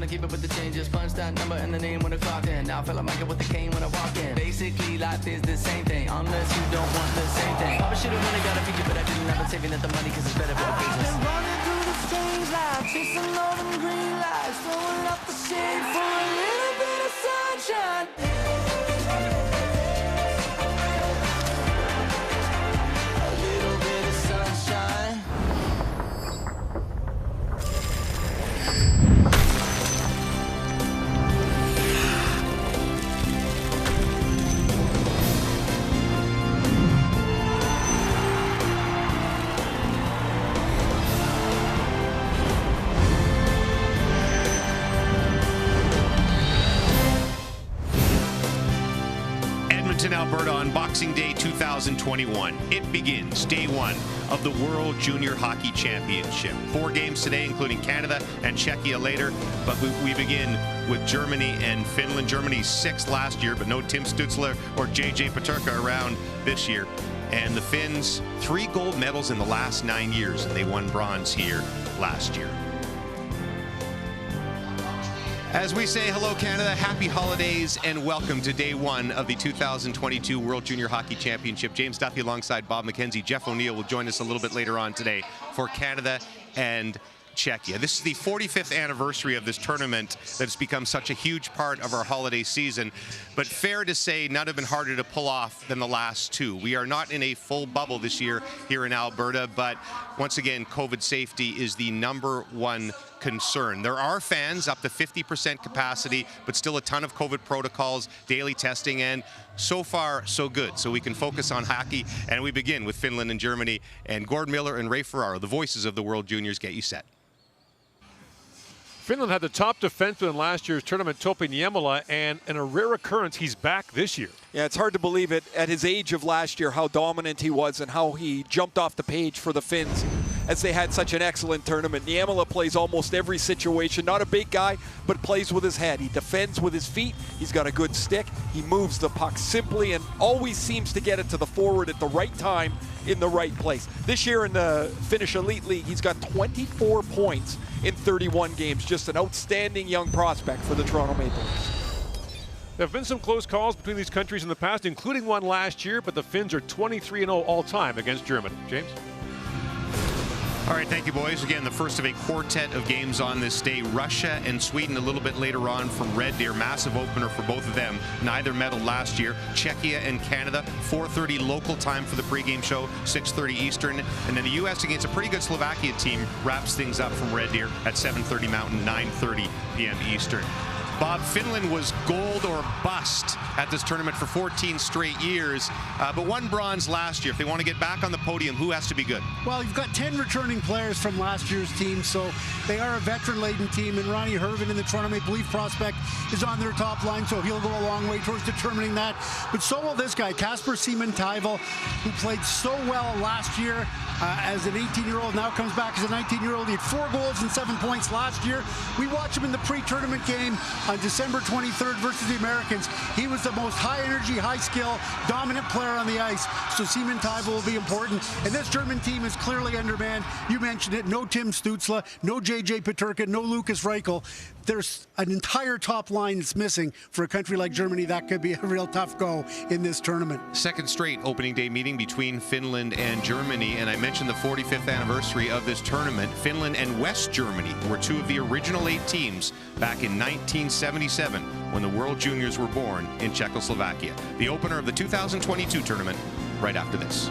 to keep up with the changes. Punch that number and the name when I clock in. Now I feel like Michael with the cane when I walk in. Basically, life is the same thing, unless you don't want the same thing. Probably should've really got a feature, but I didn't have it saving up the money, cause it's better for the business. I've been running through the strange life, chasing all them green lights, throwing up the shade for a little bit of sunshine. Alberta on Boxing Day 2021. It begins day one of the World Junior Hockey Championship. 4 games today, including Canada and Czechia later, but we begin with Germany and Finland. Germany's 6th last year, but no Tim Stützle or JJ Peterka around this year. And the Finns, 3 gold medals in the last 9 years, and they won bronze here last year. As we say hello Canada, happy holidays, and welcome to day one of the 2022 World Junior Hockey Championship. James Duthie alongside Bob McKenzie. Jeff O'Neill will join us a little bit later on today for Canada and Czechia. This is the 45th anniversary of this tournament that's become such a huge part of our holiday season, but fair to say none have been harder to pull off than the last 2. We are not in a full bubble this year here in Alberta, but once again, COVID safety is the #1 concern. There are fans up to 50% capacity, but still a ton of COVID protocols, daily testing, and so far, so good. So we can focus on hockey, and we begin with Finland and Germany. And Gord Miller and Ray Ferraro, the voices of the World Juniors, get you set. Finland had the top defenseman in last year's tournament, Topi Niemela, and in a rare occurrence, he's back this year. Yeah, it's hard to believe it at his age of last year, how dominant he was and how he jumped off the page for the Finns as they had such an excellent tournament. Niemela plays almost every situation. Not a big guy, but plays with his head. He defends with his feet. He's got a good stick. He moves the puck simply and always seems to get it to the forward at the right time in the right place. This year in the Finnish Elite League, he's got 24 points in 31 games. Just an outstanding young prospect for the Toronto Maple Leafs. There have been some close calls between these countries in the past, including one last year, but the Finns are 23-0 all-time against Germany. James? All right, thank you, boys. Again, the first of a quartet of games on this day. Russia and Sweden a little bit later on from Red Deer. Massive opener for both of them. Neither medaled last year. Czechia and Canada, 4:30 local time for the pregame show, 6:30 Eastern. And then the U.S. against a pretty good Slovakia team wraps things up from Red Deer at 7:30 Mountain, 9:30 p.m. Eastern. Bob, Finland was gold or bust at this tournament for 14 straight years, but won bronze last year. If they want to get back on the podium, who has to be good? Well, you've got 10 returning players from last year's team, so they are a veteran-laden team, and Ronnie Hervin in the Toronto Maple Leaf prospect is on their top line, so he'll go a long way towards determining that. But so will this guy, Kasper Seemann-Taival, who played so well last year as an 18-year-old, now comes back as a 19-year-old. He had 4 goals and 7 points last year. We watched him in the pre-tournament game on December 23rd versus the Americans. He was the most high-energy, high-skill, dominant player on the ice, so Seemann-Taival will be important. And this German team is clearly undermanned. You mentioned it, no Tim Stützle, no JJ Peterka, no Lukas Reichel. There's an entire top line that's missing for a country like Germany. That could be a real tough go in this tournament. Second straight opening day meeting between Finland and Germany, and I mentioned the 45th anniversary of this tournament. Finland and West Germany were 2 of the original 8 teams back in 1977 when the World Juniors were born in Czechoslovakia. The opener of the 2022 tournament right after this.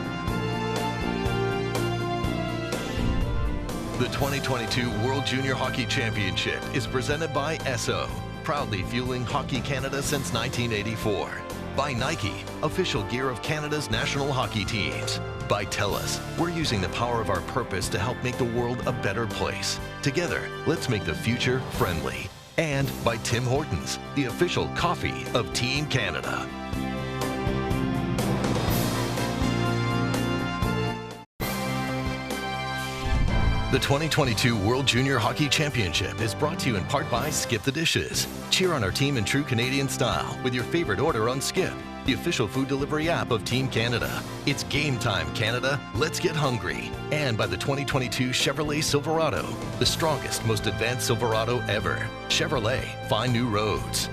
The 2022 World Junior Hockey Championship is presented by Esso, proudly fueling Hockey Canada since 1984. By Nike, official gear of Canada's national hockey teams. By TELUS, we're using the power of our purpose to help make the world a better place. Together, let's make the future friendly. And by Tim Hortons, the official coffee of Team Canada. The 2022 World Junior Hockey Championship is brought to you in part by Skip the Dishes. Cheer on our team in true Canadian style with your favorite order on Skip. the official food delivery app of Team Canada. It's game time, Canada. Let's get hungry. And by the 2022 Chevrolet Silverado, the strongest, most advanced Silverado ever. Chevrolet, find new roads.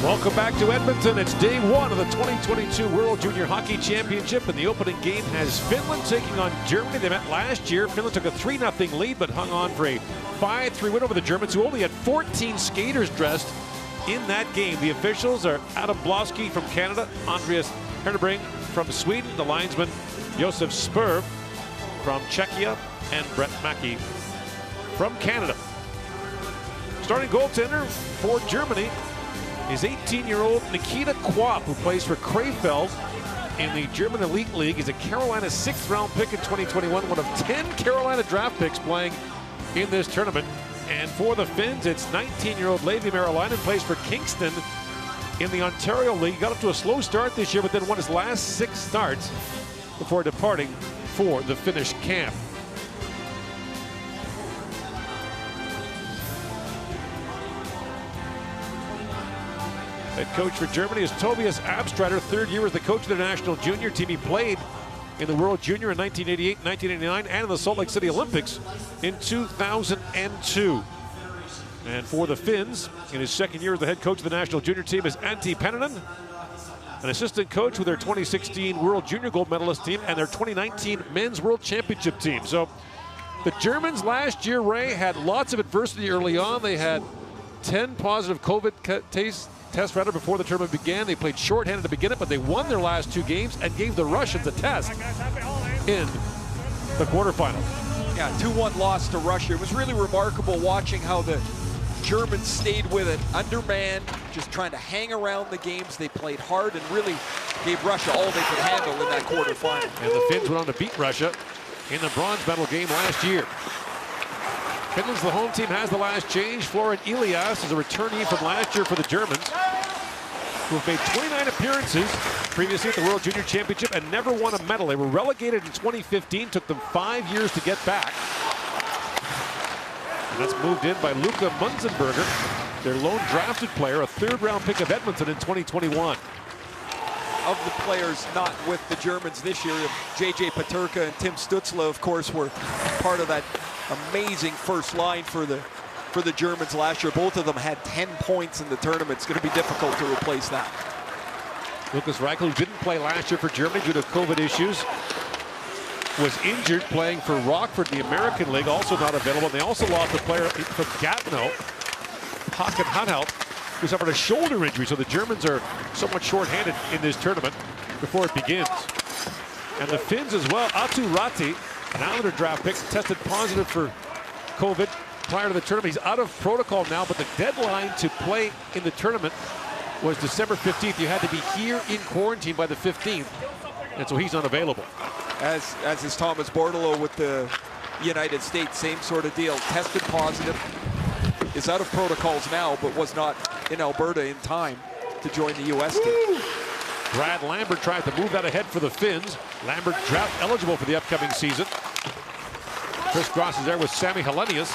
Welcome back to Edmonton. It's day one of the 2022 World Junior Hockey Championship, and the opening game has Finland taking on Germany. They met last year. Finland took a 3-0 lead, but hung on for a 5-3 win over the Germans, who only had 14 skaters dressed in that game. The officials are Adam Blosky from Canada, Andreas Herdebring from Sweden, the linesman Josef Spurv from Czechia, and Brett Mackey from Canada. Starting goaltender for Germany is 18-year-old Nikita Kwap, who plays for Krefeld in the German Elite League. He's a Carolina 6th-round pick in 2021, one of 10 Carolina draft picks playing in this tournament. And for the Finns, it's 19-year-old Leevi Meriläinen, plays for Kingston in the Ontario League. He got up to a slow start this year, but then won his last 6 starts before departing for the Finnish camp. Head coach for Germany is Tobias Abstreiter, 3rd year as the coach of the national junior team. He played in the World Junior in 1988, 1989, and in the Salt Lake City Olympics in 2002. And for the Finns, in his 2nd year as the head coach of the national junior team, is Antti Pennanen, an assistant coach with their 2016 World Junior gold medalist team and their 2019 Men's World Championship team. So the Germans last year, Ray, had lots of adversity early on. They had 10 positive COVID tests before the tournament began. They played shorthanded to begin it, but they won their last 2 games and gave the Russians a test in the quarterfinals. Yeah, 2-1 loss to Russia. It was really remarkable watching how the Germans stayed with it, undermanned, just trying to hang around the games. They played hard and really gave Russia all they could handle in that quarterfinal. And the Finns went on to beat Russia in the bronze medal game last year. Finland's the home team, has the last change. Florian Elias is a returnee from last year for the Germans, who have made 29 appearances previously at the World Junior Championship and never won a medal. They were relegated in 2015, took them 5 years to get back. And that's moved in by Luka Munzenberger, their lone drafted player, a 3rd-round pick of Edmonton in 2021. Of the players not with the Germans this year, J.J. Peterka and Tim Stützle, of course, were part of that amazing first line for the Germans last year. Both of them had 10 points in the tournament. It's going to be difficult to replace that. Lucas Reichel, who didn't play last year for Germany due to COVID issues, was injured playing for Rockford, the American League, also not available. And they also lost a player from Gatineau, Håkan Hanhelt, who suffered a shoulder injury. So the Germans are somewhat short-handed in this tournament before it begins. And the Finns as well. Atu Ratti, an Islander draft pick, tested positive for COVID prior to the tournament. He's out of protocol now, but the deadline to play in the tournament was December 15th. You had to be here in quarantine by the 15th, and so he's unavailable. As is Thomas Bordeleau with the United States, same sort of deal. Tested positive, is out of protocols now, but was not in Alberta in time to join the U.S. team. Brad Lambert tries to move that ahead for the Finns. Lambert draft eligible for the upcoming season. Chris Cross is there with Sami Helenius.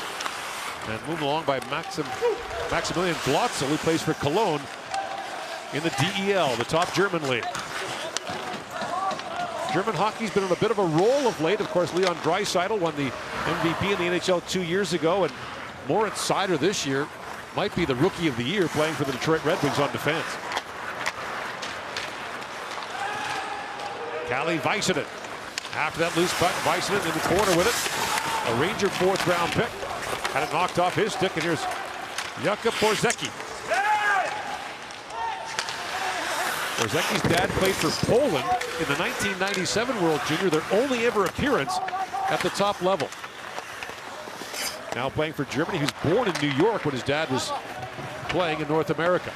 And moved along by Maximilian Glotzel, who plays for Cologne in the DEL, the top German league. German hockey's been on a bit of a roll of late. Of course, Leon Draisaitl won the MVP in the NHL 2 years ago, and Moritz Seider this year might be the Rookie of the Year playing for the Detroit Red Wings on defense. Kalle Väisänen. After that loose puck, Väisänen in the corner with it. A Ranger 4th-round pick. Had it knocked off his stick, and here's Jakub Borzecki. Borzecki's dad played for Poland in the 1997 World Junior, their only ever appearance at the top level. Now playing for Germany. He was born in New York when his dad was playing in North America.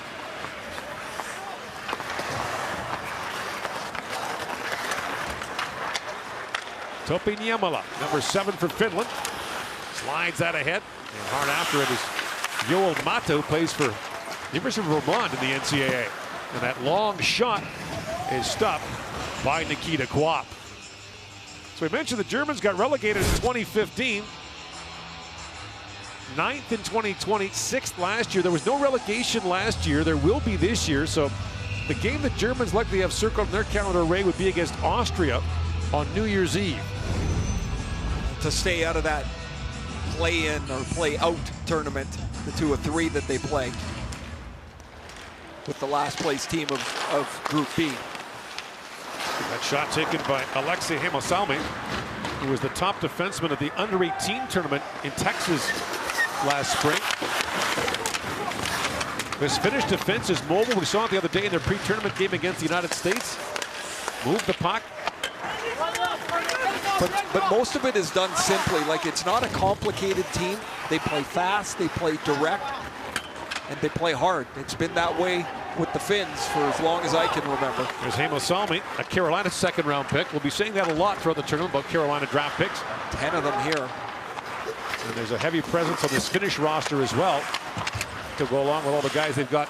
Topi Niemela, number 7 for Finland. Slides that ahead. And hard after it is Yoel Mato plays for the University of Vermont in the NCAA. And that long shot is stopped by Nikita Quap. So we mentioned the Germans got relegated in 2015. 9th in 2020, 6th last year. There was no relegation last year. There will be this year. So the game the Germans likely have circled in their calendar, Ray, would be against Austria on New Year's Eve. To stay out of that play-in or play-out tournament, the 2 of 3 that they play with the last place team of Group B. That shot taken by Alexei Hemosalmi, who was the top defenseman of the under-18 tournament in Texas last spring. This Finnish defense is mobile. We saw it the other day in their pre-tournament game against the United States. Move the puck. But most of it is done simply. Like, it's not a complicated team. They play fast, they play direct, and they play hard. It's been that way with the Finns for as long as I can remember. There's Heimosalmi, a Carolina second-round pick. We'll be saying that a lot throughout the tournament about Carolina draft picks. 10 of them here. And there's a heavy presence on this Finnish roster as well to go along with all the guys they've got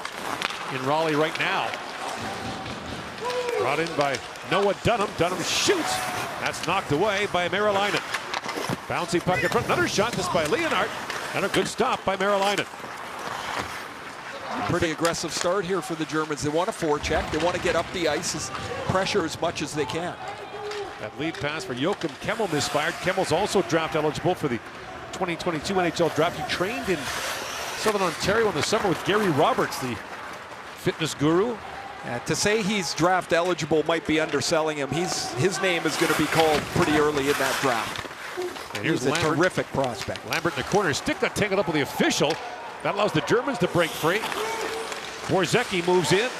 in Raleigh right now. Brought in by Noah Dunham. Dunham shoots. That's knocked away by Meriläinen. Bouncy puck in front. Another shot. This by Leonard. And a good stop by Meriläinen. Pretty aggressive start here for the Germans. They want a forecheck. They want to get up the ice, pressure as much as they can. That lead pass for Joachim Kemmel misfired. Kemmel's also draft eligible for the 2022 NHL draft. He trained in Southern Ontario in the summer with Gary Roberts, the fitness guru. To say he's draft eligible might be underselling him. His name is going to be called pretty early in that draft. And here's a Lambert. Terrific prospect. Lambert in the corner. Stick got tangled up with the official. That allows the Germans to break free. Borzecki moves in.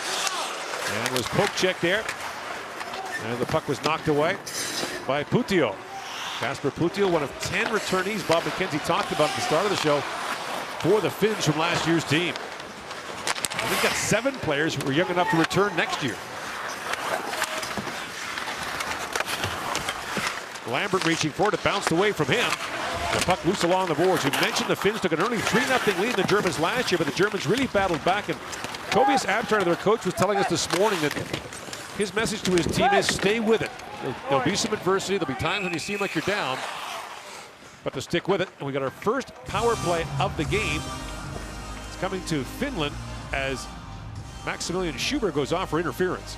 And was poke checked there. And the puck was knocked away by Puutio. Kasper Puutio, one of 10 returnees Bob McKenzie talked about at the start of the show for the Finns from last year's team. And we've got 7 players who are young enough to return next year. Lambert reaching forward, it bounced away from him. The puck loose along the boards. We mentioned the Finns took an early 3-0 lead in the Germans last year, but the Germans really battled back. And Tobias Abstrader, their coach, was telling us this morning that his message to his team is stay with it. There'll be some adversity. There'll be times when you seem like you're down, but to stick with it. And we got our first power play of the game. It's coming to Finland as Maximilian Schubert goes off for interference.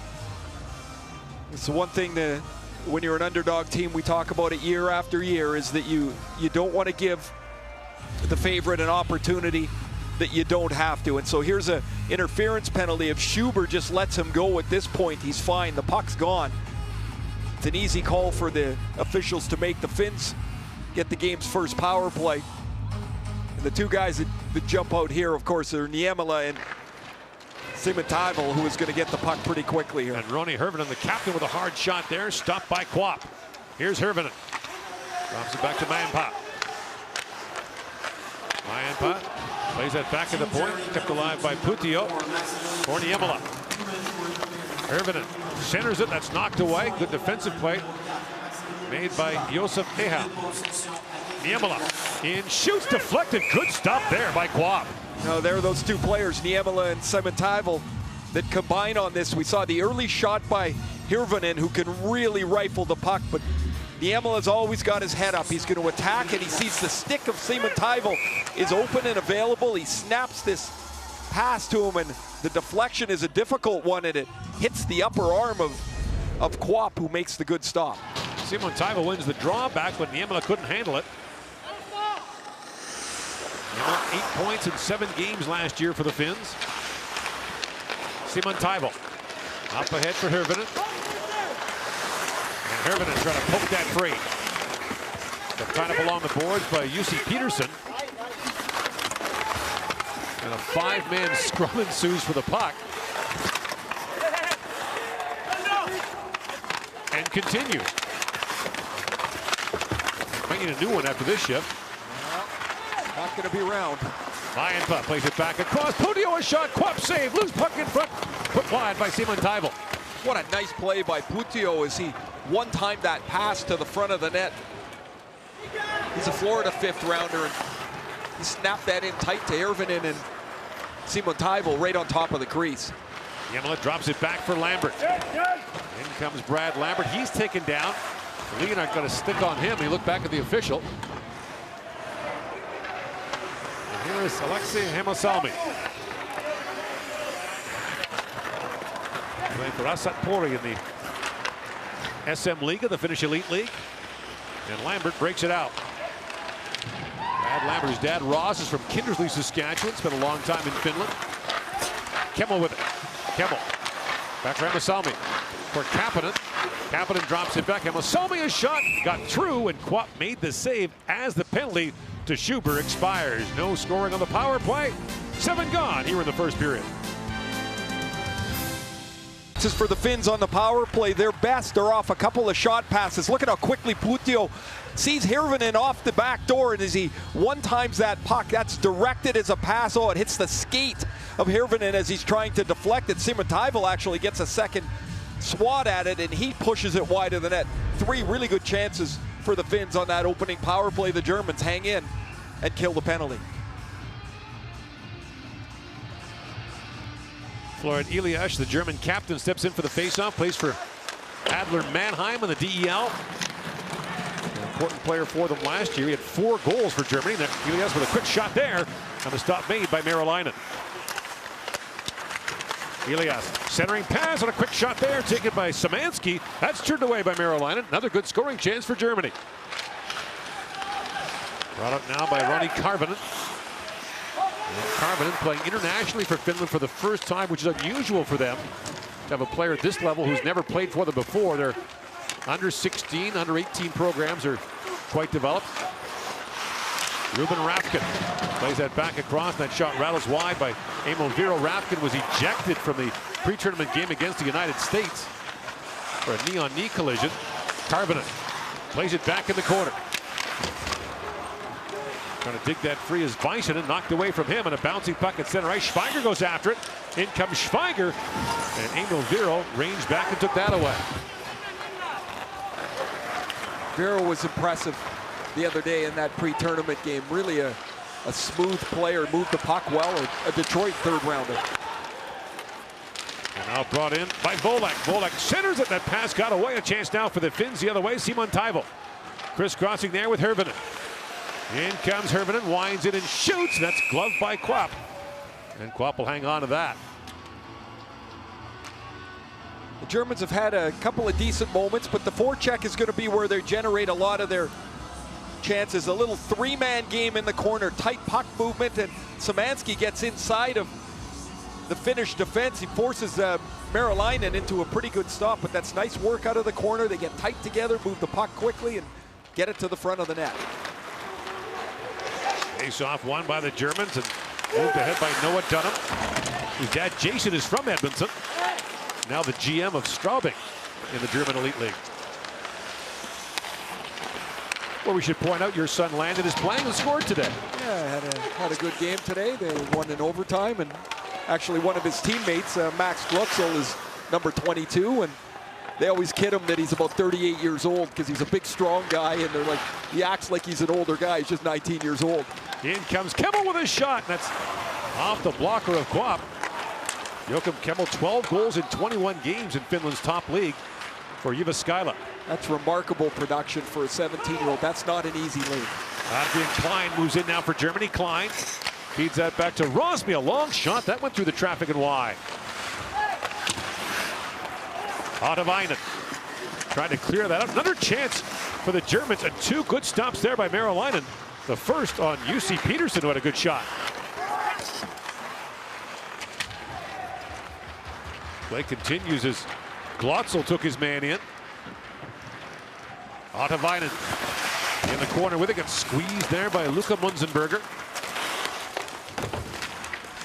It's the one thing that when you're an underdog team, we talk about it year after year, is that you don't want to give the favorite an opportunity that you don't have to. And so here's an interference penalty. If Schubert just lets him go at this point, he's fine. The puck's gone. It's an easy call for the officials to make. The Finns get the game's first power play. And the two guys that jump out here, of course, are Niemela and Simon Taivel, who is going to get the puck pretty quickly here. And Roni Hirvonen, the captain, with a hard shot there, stopped by Quap. Here's Hirvonen. Drops it back to Mayenpa. Mayenpa plays that back at the point, kept alive by Puutio for Niemela. Hirvonen centers it, that's knocked away. Good defensive play made by Josef Eha. Niemela in, shoots, deflected. Good stop there by Quap. No, there are those two players, Niemela and Simon Taivel, that combine on this. We saw the early shot by Hirvonen, who can really rifle the puck, but Niemela's always got his head up. He's going to attack, and he sees the stick of Simon Taivel is open and available. He snaps this pass to him, and the deflection is a difficult one, and it hits the upper arm of Quap, who makes the good stop. Simon Taivel wins the draw back, but Niemela couldn't handle it. 8 points in 7 games last year for the Finns. Simon Taivel up ahead for Hirvonen. And Hirvonen trying to poke that free. But tied up along the boards by Jussi Peterson. And a 5-man scrum ensues for the puck. And continues. Might need a new one after this shift. Not going to be around. Mayenpa plays it back across. Puutio, a shot. Quap save. Loose puck in front. Put wide by Simon Taivel. What a nice play by Puutio as he one-timed that pass to the front of the net. He's a Florida 5th rounder. And He snapped that in tight to Hirvonen, and Simon Taivel right on top of the crease. Niemela drops it back for Lambert. In comes Brad Lambert. He's taken down. Leonard got a stick on him. He looked back at the official. And here is Alexei Hemosalmi. Playing for Asat Pori in the SM Liga, the Finnish Elite League. And Lambert breaks it out. Brad Lambert's dad, Ross, is from Kindersley, Saskatchewan. Spent a long time in Finland. Kemmel with it. Kemmel. Back to Hemosalmi for Kapanen. Kapanen drops it back. Hemosalmi, a shot got through, and Quap made the save as the penalty to Schuber expires. No scoring on the power play. 7 gone here in the first period. This is for the Finns on the power play. Their best. They're off a couple of shot passes. Look at how quickly Puutio sees Hirvonen off the back door, and as he one-times that puck, that's directed as a pass. Oh, it hits the skate of Hirvonen as he's trying to deflect it. Simon Taivel actually gets a second swat at it, and he pushes it wide of the net. 3 really good chances for the Finns on that opening power play. The Germans hang in and kill the penalty. Florian Elias, the German captain, steps in for the faceoff, plays for Adler Mannheim in the DEL. An important player for them last year. He had 4 goals for Germany. Elias with a quick shot there, and the stop made by Merolainen. Elias centering pass and a quick shot there, taken by Szymanski. That's turned away by Merolainen. Another good scoring chance for Germany. Brought up now by Ronnie Karvinen. Karvinen playing internationally for Finland for the first time, which is unusual for them to have a player at this level who's never played for them before. Their under 16, under 18 programs are quite developed. Ruben Rafkin plays that back across, and that shot rattles wide by Emil Viro. Rafkin was ejected from the pre-tournament game against the United States for a knee-on-knee collision. Karvinen plays it back in the corner. Trying to dig that free is Väisänen, knocked away from him, and a bouncing puck at center ice. Schweiger goes after it. In comes Schweiger, and Emil Viro ranged back and took that away. Viro was impressive the other day in that pre-tournament game. Really a smooth player, moved the puck well, a Detroit third rounder. And now brought in by Volek. Volek centers it. That pass got away. A chance now for the Finns the other way. Simon Taivel crisscrossing there with Hirvonen. In comes Hirvonen, winds it and shoots. That's gloved by Quap. And Quap will hang on to that. The Germans have had a couple of decent moments, but the forecheck is going to be where they generate a lot of their chances. A little 3-man game in the corner, tight puck movement, and Szymanski gets inside of the Finnish defense. He forces Merolainen into a pretty good stop, but that's nice work out of the corner. They get tight together, move the puck quickly, and get it to the front of the net. Face-off won by the Germans and moved ahead by Noah Dunham, whose dad Jason is from Edmonton. Now the GM of Straubing in the German Elite League. Well, we should point out your son Landon is playing and scored today. Yeah, had a good game today. They won in overtime, and actually one of his teammates, Max Glutzel, is number 22, and they always kid him that he's about 38 years old because he's a big, strong guy, and they're like, he acts like he's an older guy. He's just 19 years old. In comes Kemmel with a shot, and that's off the blocker of Quap. Joakim Kemmel, 12 goals in 21 games in Finland's top league for Jyväskylä. That's remarkable production for a 17-year-old. That's not an easy league. Adrian Klein moves in now for Germany. Klein feeds that back to Rosby. A long shot. That went through the traffic and wide. Otavainen trying to clear that out. Another chance for the Germans, and 2 good stops there by Merolainen. The first on UC Peterson, who had a good shot. Play continues as Glotzel took his man in. Otavainen in the corner with it, got squeezed there by Luka Munzenberger.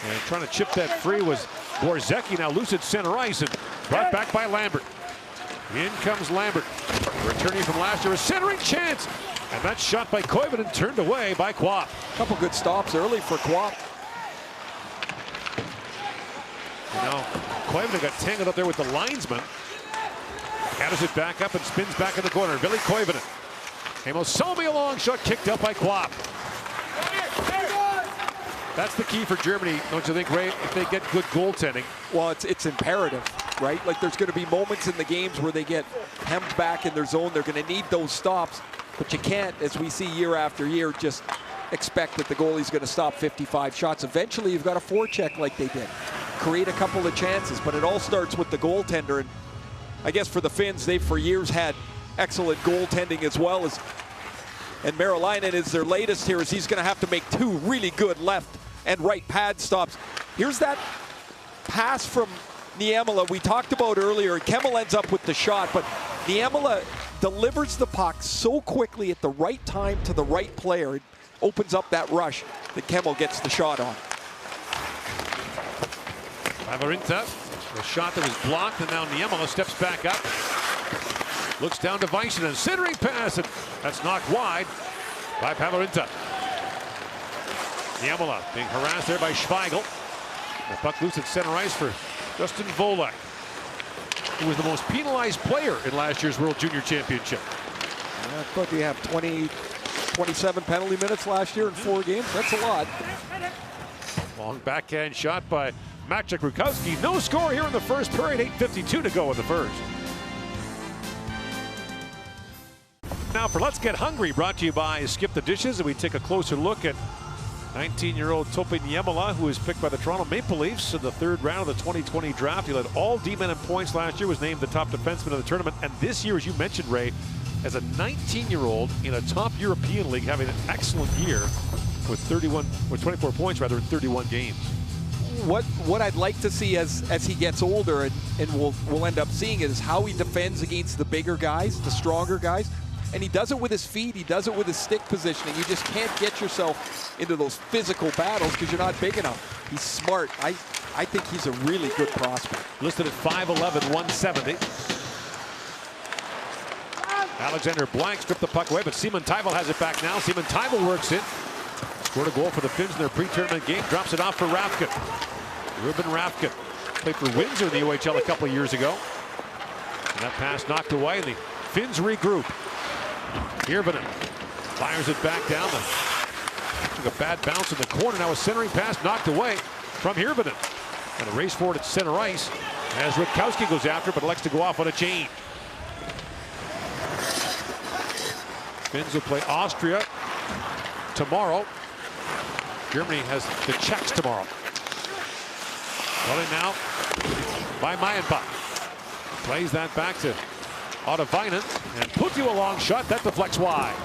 And trying to chip that free was Borzecki, now loose at center ice and brought back by Lambert. In comes Lambert, returning from last year, a centering chance. And that shot by Koivunen turned away by Quap. Couple good stops early for Quap. You know, Koivunen got tangled up there with the linesman. Gathers it back up and spins back in the corner. Ville Koivunen. Hemosalmi, a long shot kicked up by Quap. That's the key for Germany, don't you think, Ray? If they get good goaltending. Well, it's imperative, right? Like there's going to be moments in the games where they get hemmed back in their zone. They're going to need those stops, but you can't, as we see year after year, just expect that the goalie's going to stop 55 shots. Eventually, you've got to forecheck like they did. Create a couple of chances, but it all starts with the goaltender. And I guess for the Finns, they've for years had excellent goaltending as well as. And Meriläinen is their latest here, as he's going to have to make two really good left and right pad stops. Here's that pass from Niemela we talked about earlier. Kemmel ends up with the shot, but Niemela delivers the puck so quickly at the right time to the right player. It opens up that rush that Kemmel gets the shot on. Päivärinta, the shot that was blocked, and now Niemela steps back up. Looks down to Väisänen, centering pass, and that's knocked wide by Päivärinta. Niemela being harassed there by Schweigel. The puck loose at center ice for Justin Volek, who was the most penalized player in last year's World Junior Championship. I thought you have 27 penalty minutes last year in 4 games. That's a lot. Long backhand shot by Maciej Rutkowski. No score here in the first period. 8:52 to go in the first. Now for Let's Get Hungry, brought to you by Skip the Dishes, and we take a closer look at 19-year-old Topi Niemela, who was picked by the Toronto Maple Leafs in the 3rd round of the 2020 draft. He led all D-men in points last year, was named the top defenseman of the tournament, and this year, as you mentioned, Ray, as a 19-year-old in a top European league, having an excellent year with 24 points rather in 31 games. What I'd like to see as he gets older, and we'll end up seeing it, is how he defends against the bigger guys, the stronger guys. And he does it with his feet, he does it with his stick positioning. You just can't get yourself into those physical battles because you're not big enough. He's smart. I think he's a really good prospect. Listed at 5'11", 170. Alexander Blank stripped the puck away, but Simon Taival has it back now. Simon Taival works it. Scored a goal for the Finns in their pre-tournament game. Drops it off for Rafkin. Ruben Rafkin played for Windsor in the OHL a couple of years ago. And that pass knocked away, and the Finns regroup. Hirvonen fires it back down. Took a bad bounce in the corner. Now a centering pass knocked away from Hirvonen. And a race forward at center ice as Rutkowski goes after, but elects to go off on a chain. Finns will play Austria tomorrow. Germany has the Czechs tomorrow. Running now by Mayenbach. Plays that back to Ottavainen, and Putti a long shot that deflects wide.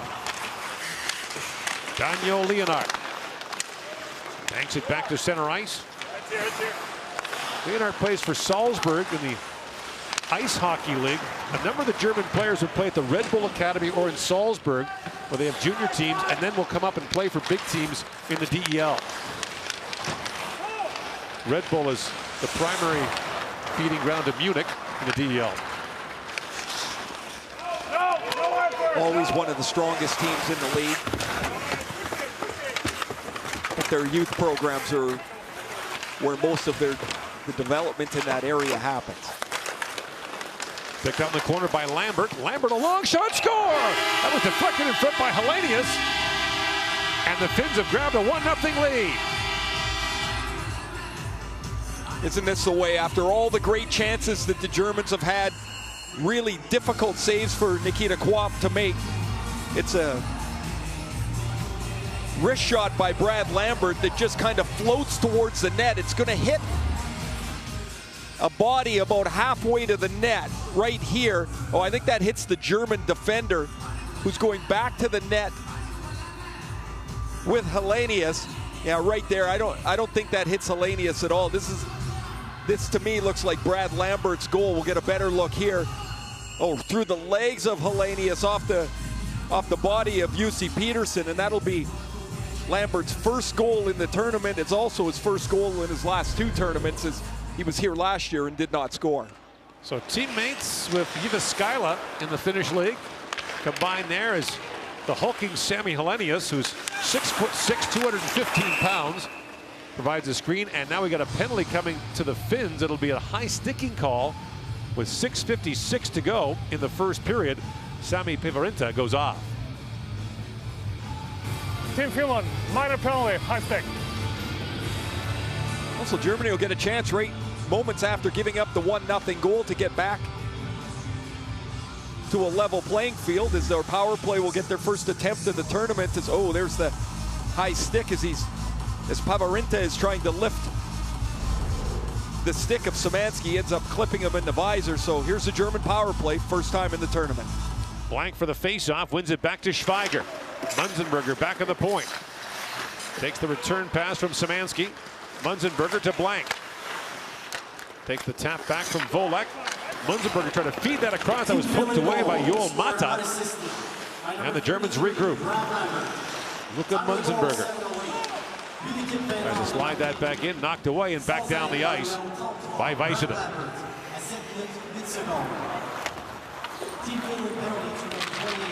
Daniel Leonard banks it back to center ice. Leonard plays for Salzburg in the Ice Hockey League. A number of the German players who play at the Red Bull Academy or in Salzburg, where they have junior teams, and then will come up and play for big teams in the DEL. Red Bull is the primary feeding ground of Munich in the DEL. Always one of the strongest teams in the league. But their youth programs are where most of the development in that area happens. Picked out in the corner by Lambert. Lambert, a long shot, score! That was deflected in front by Hellenius. And the Finns have grabbed a 1-0 lead. Isn't this the way, after all the great chances that the Germans have had, really difficult saves for Nikita Quap to make? It's a wrist shot by Brad Lambert that just kind of floats towards the net. It's going to hit a body about halfway to the net right here. Oh, I think that hits the German defender, who's going back to the net with Hellenius. Yeah, right there. I don't think that hits Hellenius at all. This to me looks like Brad Lambert's goal. We'll get a better look here. Oh, through the legs of Hellenius, off the body of Jussi Peterson, and that'll be Lambert's first goal in the tournament. It's also his first goal in his last 2 tournaments, as he was here last year and did not score. So teammates with Jyväskylä in the Finnish league. Combined there is the hulking Sami Hellenius, who's 6'6", 215 pounds. Provides a screen, and now we got a penalty coming to the Finns. It'll be a high sticking call with 6:56 to go in the first period. Sami Päivärinta goes off. Team Finland, minor penalty, high stick. Also, Germany will get a chance right moments after giving up the 1-0 goal to get back to a level playing field, as their power play will get their first attempt in the tournament. There's the high stick as Pavarinta is trying to lift the stick of Szymanski, ends up clipping him in the visor. So here's the German power play, first time in the tournament. Blank for the face-off, wins it back to Schweiger. Munzenberger back at the point. Takes the return pass from Szymanski. Munzenberger to Blank. Takes the tap back from Volek. Munzenberger trying to feed that across. That was poked away by Joel Mata. And the Germans regroup. Look at Munzenberger. Tries to slide that back in, knocked away and back down the ice by Väisänen.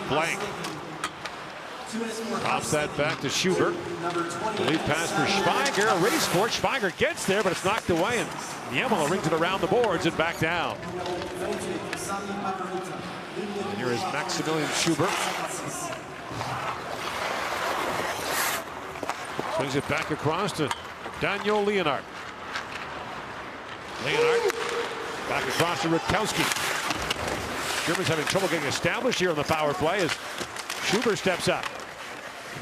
Blank. Drops that back to Schubert. The lead pass for Schweiger. A race for it. Schweiger gets there, but it's knocked away, and Niemela rings it around the boards and back down. And here is Maximilian Schubert. Swings it back across to Daniel Leonhardt. Leonhardt back across to Rutkowski. Germans having trouble getting established here on the power play as Schubert steps up.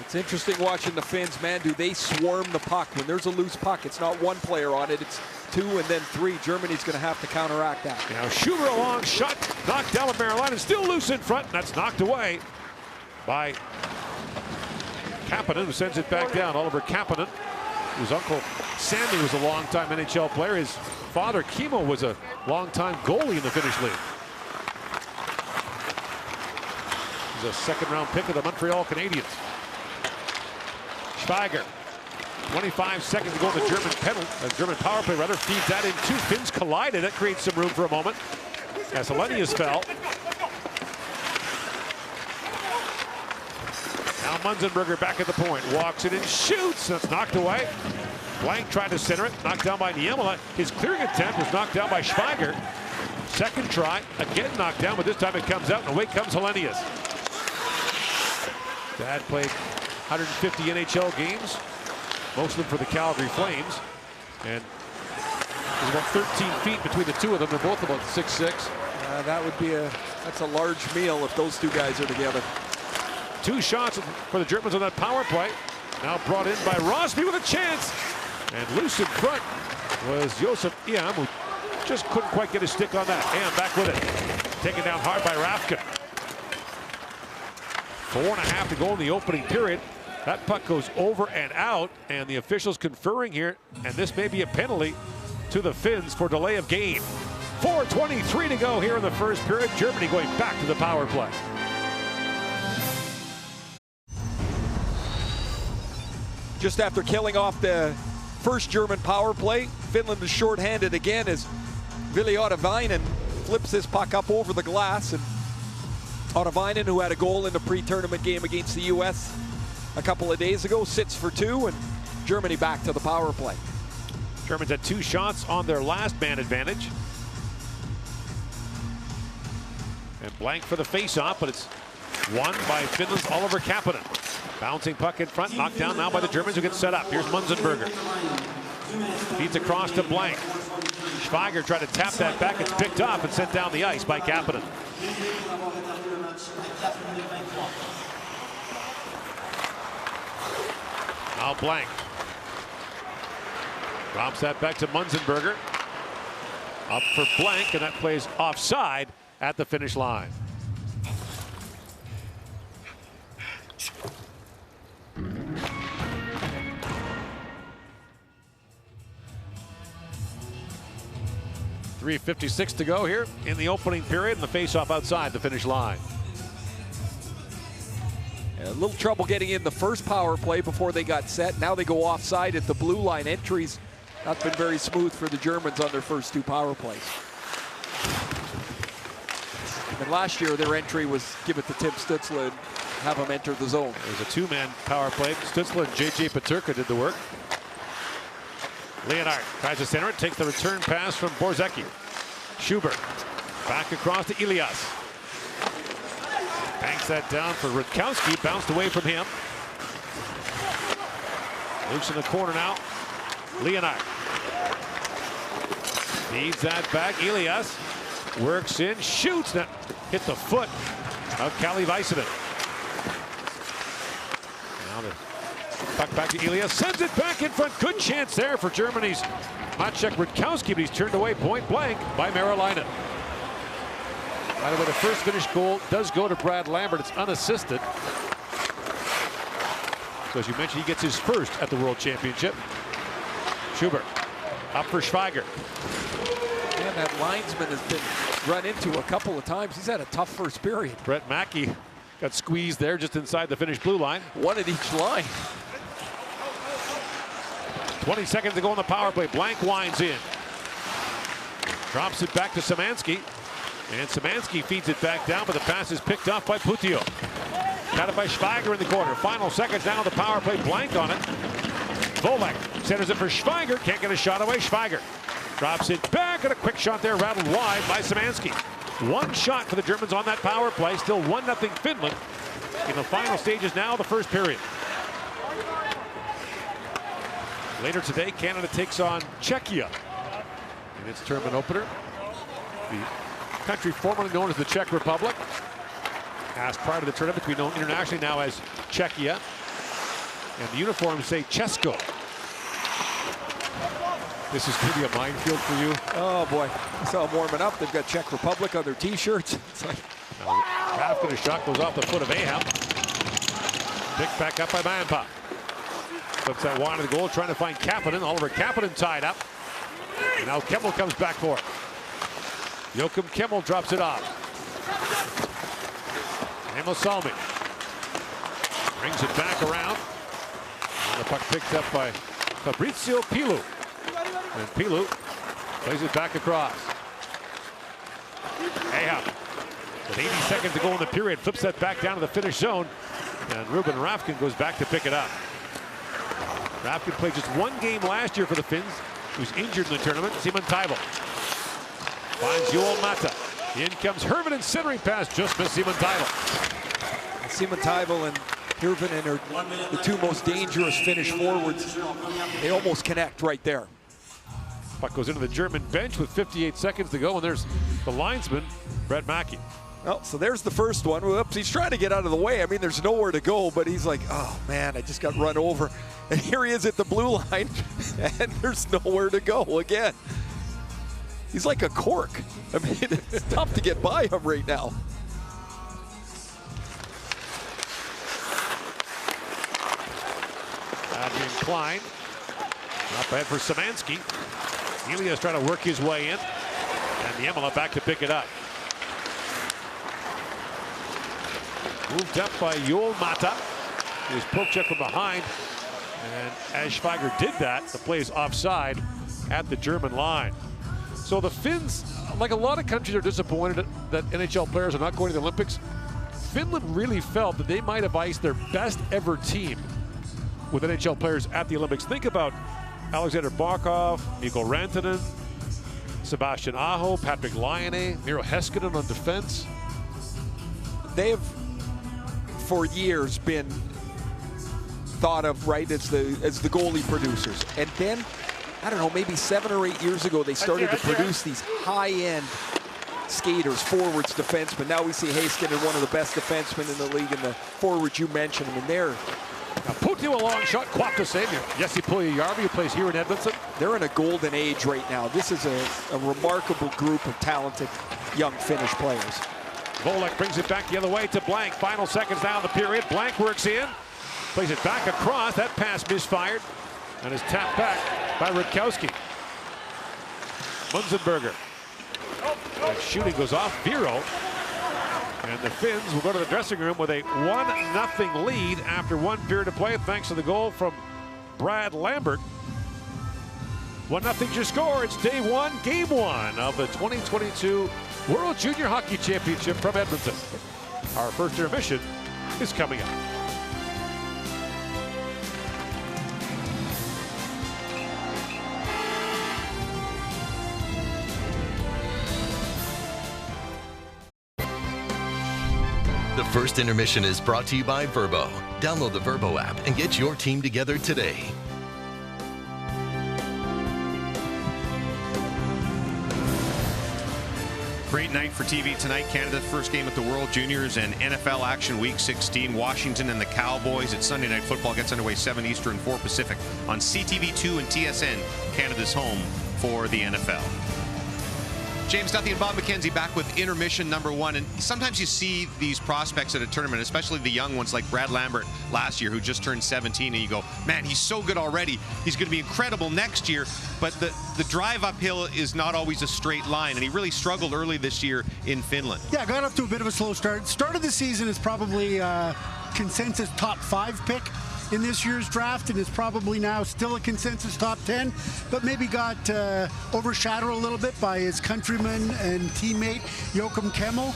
It's interesting watching the Finns, man. Do they swarm the puck? When there's a loose puck, it's not one player on it, it's two and then three. Germany's going to have to counteract that. Now Schubert, a long shot, knocked down with Marilainen, still loose in front, and that's knocked away by Kapanen, who sends it back down. Oliver Kapanen, whose uncle Sandy was a long-time NHL player. His father, Kimmo, was a long-time goalie in the Finnish league. He's a second-round pick of the Montreal Canadiens. Schweiger, 25 seconds to go in the German German power play rather, feeds that in. Two Finns collided. That creates some room for a moment as Helenius fell. Now Munzenberger back at the point, walks it and shoots. That's knocked away. Blank tried to center it, knocked down by Niemela. His clearing attempt was knocked down by Schweiger. Second try, again knocked down, but this time it comes out, and away comes Helenius. Dad played 150 NHL games, most of them for the Calgary Flames, and there's about 13 feet between the two of them. They're both about 6'6". That's a large meal if those two guys are together. Two shots for the Germans on that power play. Now brought in by Rosby with a chance, and loose in front was Josef Iam, who just couldn't quite get his stick on that. Iam back with it, taken down hard by Rafka. 4.5 to go in the opening period. That puck goes over and out, and the officials conferring here, and this may be a penalty to the Finns for delay of game. 4:23 to go here in the first period. Germany going back to the power play. Just after killing off the first German power play, Finland is shorthanded again as Ville Otavainen flips this puck up over the glass, and Otavainen, who had a goal in the pre-tournament game against the U.S. a couple of days ago, sits for two, and Germany back to the power play. Germans had two shots on their last man advantage. And Blank for the face-off, but it's won by Finland's Oliver Kapanen. Bouncing puck in front, knocked down now by the Germans who get set up. Here's Munzenberger. Feeds across to Blank. Schweiger tried to tap that back. It's picked off and sent down the ice by Kapanen. Now Blank. Drops that back to Munzenberger. Up for Blank, and that plays offside at the finish line. .356 to go here in the opening period, and the face-off outside the finish line. A little trouble getting in the first power play before they got set. Now they go offside at the blue line. Entries not been very smooth for the Germans on their first two power plays. And last year their entry was give it to Tim Stützle and have him enter the zone. It was a two-man power play. Stützle and J.J. Peterka did the work. Leonhardt tries to center it, takes the return pass from Borzecki. Schubert back across to Elias. Banks that down for Rutkowski, bounced away from him. Loose in the corner now. Leonhardt Needs that back. Elias works in, shoots. That hit the foot of Kalle Väisänen. Now the puck back to Elias. Sends it back in front. Good chance there for Germany's Maciej Rutkowski, but he's turned away point blank by Marylainen. By the way, the first Finnish goal does go to Brad Lambert. It's unassisted. So as you mentioned, he gets his first at the World Championship. Schubert up for Schweiger. Man, that linesman has been run into a couple of times. He's had a tough first period. Brett Mackey got squeezed there just inside the Finnish blue line. One at each line. 20 seconds to go on the power play. Blank winds in. Drops it back to Szymanski. And Szymanski feeds it back down, but the pass is picked off by Puutio. Got it by Schweiger in the corner. Final seconds down on the power play. Blank on it. Volek centers it for Schweiger. Can't get a shot away. Schweiger drops it back, and a quick shot there rattled wide by Szymanski. One shot for the Germans on that power play. Still 1-0 Finland in the final stages now of the first period. Later today, Canada takes on Czechia in its tournament opener. The country formerly known as the Czech Republic. As prior to the tournament, we know internationally now as Czechia. And the uniforms say Česko. This is going to be a minefield for you. Oh boy, I saw them warming up. They've got Czech Republic on their t-shirts. It's like... After the shot goes off the foot of Ahab. Picked back up by Manpa. Puts that wide of the goal, trying to find Kapanen. Oliver Kapanen tied up. And now Kemmel comes back for it. Joakim Kemmel drops it off. Emil Salmi brings it back around. And the puck picked up by Fabrizio Pilu. And Pilu plays it back across. Ahab, with 80 seconds to go in the period, flips that back down to the Finnish zone. And Ruben Rafkin goes back to pick it up. Rafkin played just one game last year for the Finns. He was injured in the tournament. Simon Taival finds Joel Mata. In comes Hirvonen, centering pass, just missed Simon Taival. Simon Taival and Hirvonen are the two most dangerous Finnish forwards. They almost connect right there. Puck goes into the German bench with 58 seconds to go, and there's the linesman, Brett Mackey. Well, so there's the first one. Whoops, he's trying to get out of the way. I mean, there's nowhere to go, but he's like, oh man, I just got run over. And here he is at the blue line, and there's nowhere to go again. He's like a cork. I mean, it's tough to get by him right now. Adrian Klein up ahead for Szymanski. Elias trying to work his way in, and Niemela back to pick it up. Moved up by Joel Mata. He was poke check from behind, and as Schweiger did that, the play is offside at the German line. So the Finns, like a lot of countries, are disappointed that NHL players are not going to the Olympics. Finland really felt that they might have iced their best ever team with NHL players at the Olympics. Think about Alexander Barkov, Mikko Rantanen, Sebastian Aho, Patrick Laine, Miro Heiskanen on defense. They have, for years, been thought of right as the goalie producers, and then I don't know, maybe 7 or 8 years ago they started to produce these high-end skaters, forwards, defensemen. Now we see Heiskanen, one of the best defensemen in the league, and the forwards you mentioned. I mean, they're Puutio a long shot, quack to save you. Jesse Puljujärvi, who plays here in Edmonton. They're in a golden age right now. This is a remarkable group of talented young Finnish players. Volek brings it back the other way to Blank. Final seconds down the period. Blank works in, plays it back across. That pass misfired and is tapped back by Rutkowski. Munzenberger. That shooting goes off Viro. And the Finns will go to the dressing room with a 1-0 lead after one period of play, thanks to the goal from Brad Lambert. 1-0 your score. It's day one, game one of the 2022 World Junior Hockey Championship from Edmonton. Our first intermission is coming up. The first intermission is brought to you by Verbo. Download the Verbo app and get your team together today. Great night for TV tonight. Canada's first game at the World Juniors and NFL action Week 16. Washington and the Cowboys. It's Sunday Night Football. Gets underway 7 Eastern, 4 Pacific on CTV2 and TSN, Canada's home for the NFL. James Duthie and Bob McKenzie back with intermission number 1. And sometimes you see these prospects at a tournament, especially the young ones like Brad Lambert last year, who just turned 17, and you go, man, he's so good already. He's going to be incredible next year. But the drive uphill is not always a straight line, and he really struggled early this year in Finland. Yeah, got off to a bit of a slow start. Start of the season is probably consensus top 5 pick in this year's draft, and is probably now still a consensus top 10, but maybe got overshadowed a little bit by his countryman and teammate Joakim Kemmel.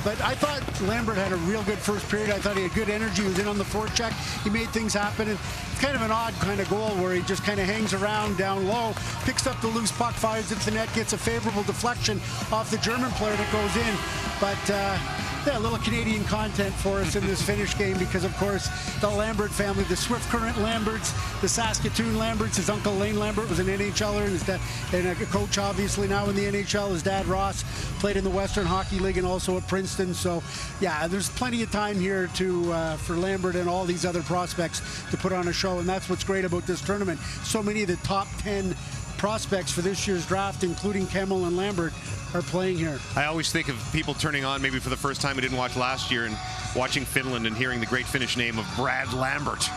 But I thought Lambert had a real good first period. I thought he had good energy. He was in on the forecheck. He made things happen. And it's kind of an odd kind of goal where he just kind of hangs around down low, picks up the loose puck, fires it to the net, gets a favorable deflection off the German player that goes in. But yeah, a little Canadian content for us in this Finnish game, because of course the Lambert family, the Swift Current Lamberts, the Saskatoon Lamberts, his uncle Lane Lambert was an NHLer and his dad, and a coach obviously now in the NHL. His dad Ross played in the Western Hockey League and also at Princeton. So yeah, there's plenty of time here to for Lambert and all these other prospects to put on a show, and that's what's great about this tournament. So many of the top 10 prospects for this year's draft, including Kemmel and Lambert, are playing here. I always think of people turning on maybe for the first time who didn't watch last year and watching Finland and hearing the great Finnish name of Brad Lambert.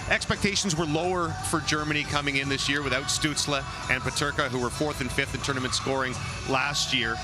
Expectations were lower for Germany coming in this year without Stützle and Peterka, who were 4th and 5th in tournament scoring last year.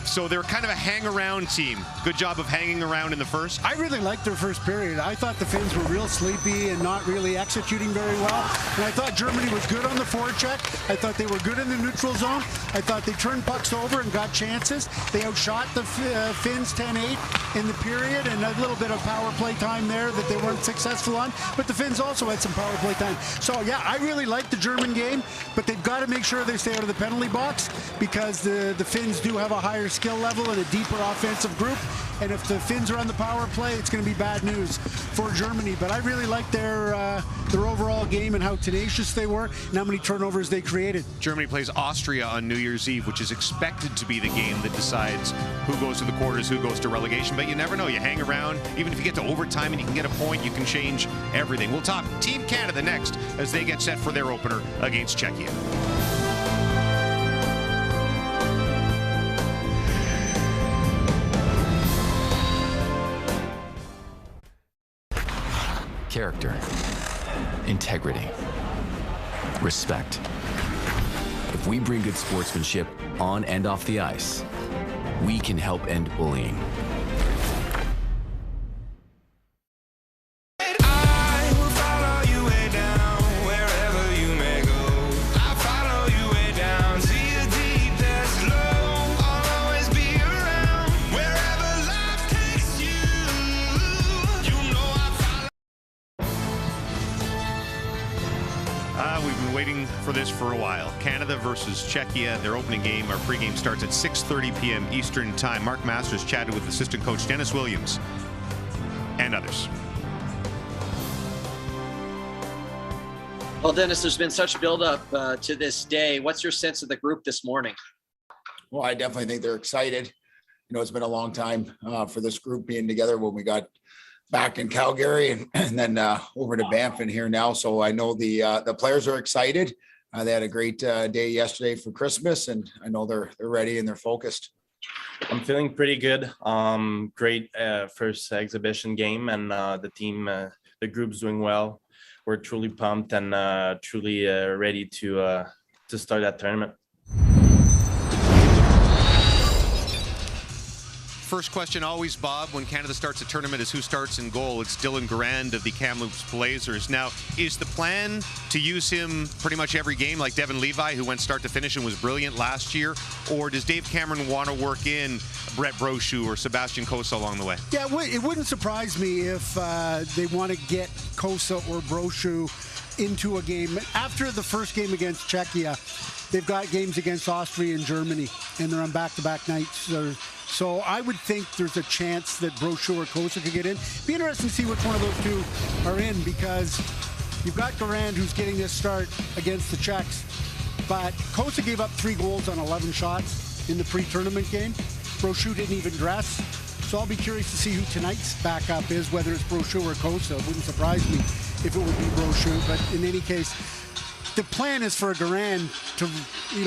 So they're kind of a hang-around team. Good job of hanging around in the first. I really liked their first period. I thought the Finns were real sleepy and not really executing very well. And I thought Germany was good on the forecheck. I thought they were good in the neutral zone. I thought they turned pucks over and got chances. They outshot the Finns 10-8 in the period, and a little bit of power play time there that they weren't successful on. But the Finns also had some power play time. So yeah, I really liked the German game, but they've got to make sure they stay out of the penalty box, because the Finns do have a higher skill level and a deeper offensive group, and if the Finns are on the power play, it's going to be bad news for Germany. But I really like their overall game and how tenacious they were and how many turnovers they created. Germany plays Austria on New Year's Eve, which is expected to be the game that decides who goes to the quarters, who goes to relegation. But you never know. You hang around. Even if you get to overtime and you can get a point, you can change everything. We'll talk Team Canada next as they get set for their opener against Czechia. Character, integrity, respect. If we bring good sportsmanship on and off the ice, we can help end bullying. For this for a while. Canada versus Czechia. Their opening game, our pregame, starts at 6:30 p.m. Eastern Time. Mark Masters chatted with assistant coach Dennis Williams and others. Well, Dennis, there's been such buildup to this day. What's your sense of the group this morning? Well, I definitely think they're excited. You know, it's been a long time for this group being together when we got back in Calgary and then over to Banff and here now. So I know the players are excited. They had a great day yesterday for Christmas, and I know they're ready and they're focused. I'm feeling pretty good. Great first exhibition game, and the team, the group's doing well. We're truly pumped and truly ready to start that tournament. First question always, Bob, when Canada starts a tournament is who starts in goal. It's Dylan Garand of the Kamloops Blazers. Now, is the plan to use him pretty much every game like Devin Levi, who went start to finish and was brilliant last year? Or does Dave Cameron want to work in Brett Brochu or Sebastian Cossa along the way? Yeah, it wouldn't surprise me if they want to get Cossa or Brochu into a game. After the first game against Czechia, they've got games against Austria and Germany, and they're on back-to-back nights. So I would think there's a chance that Brochu or Cossa could get in. Be interesting to see which one of those two are in, because you've got Garand, who's getting this start against the Czechs, but Cossa gave up 3 goals on 11 shots. in the pre-tournament game. Brochu didn't even dress. So I'll be curious to see who tonight's backup is, whether it's Brochu or Kosa. It wouldn't surprise me if it would be Brochu, but in any case, the plan is for Garand to,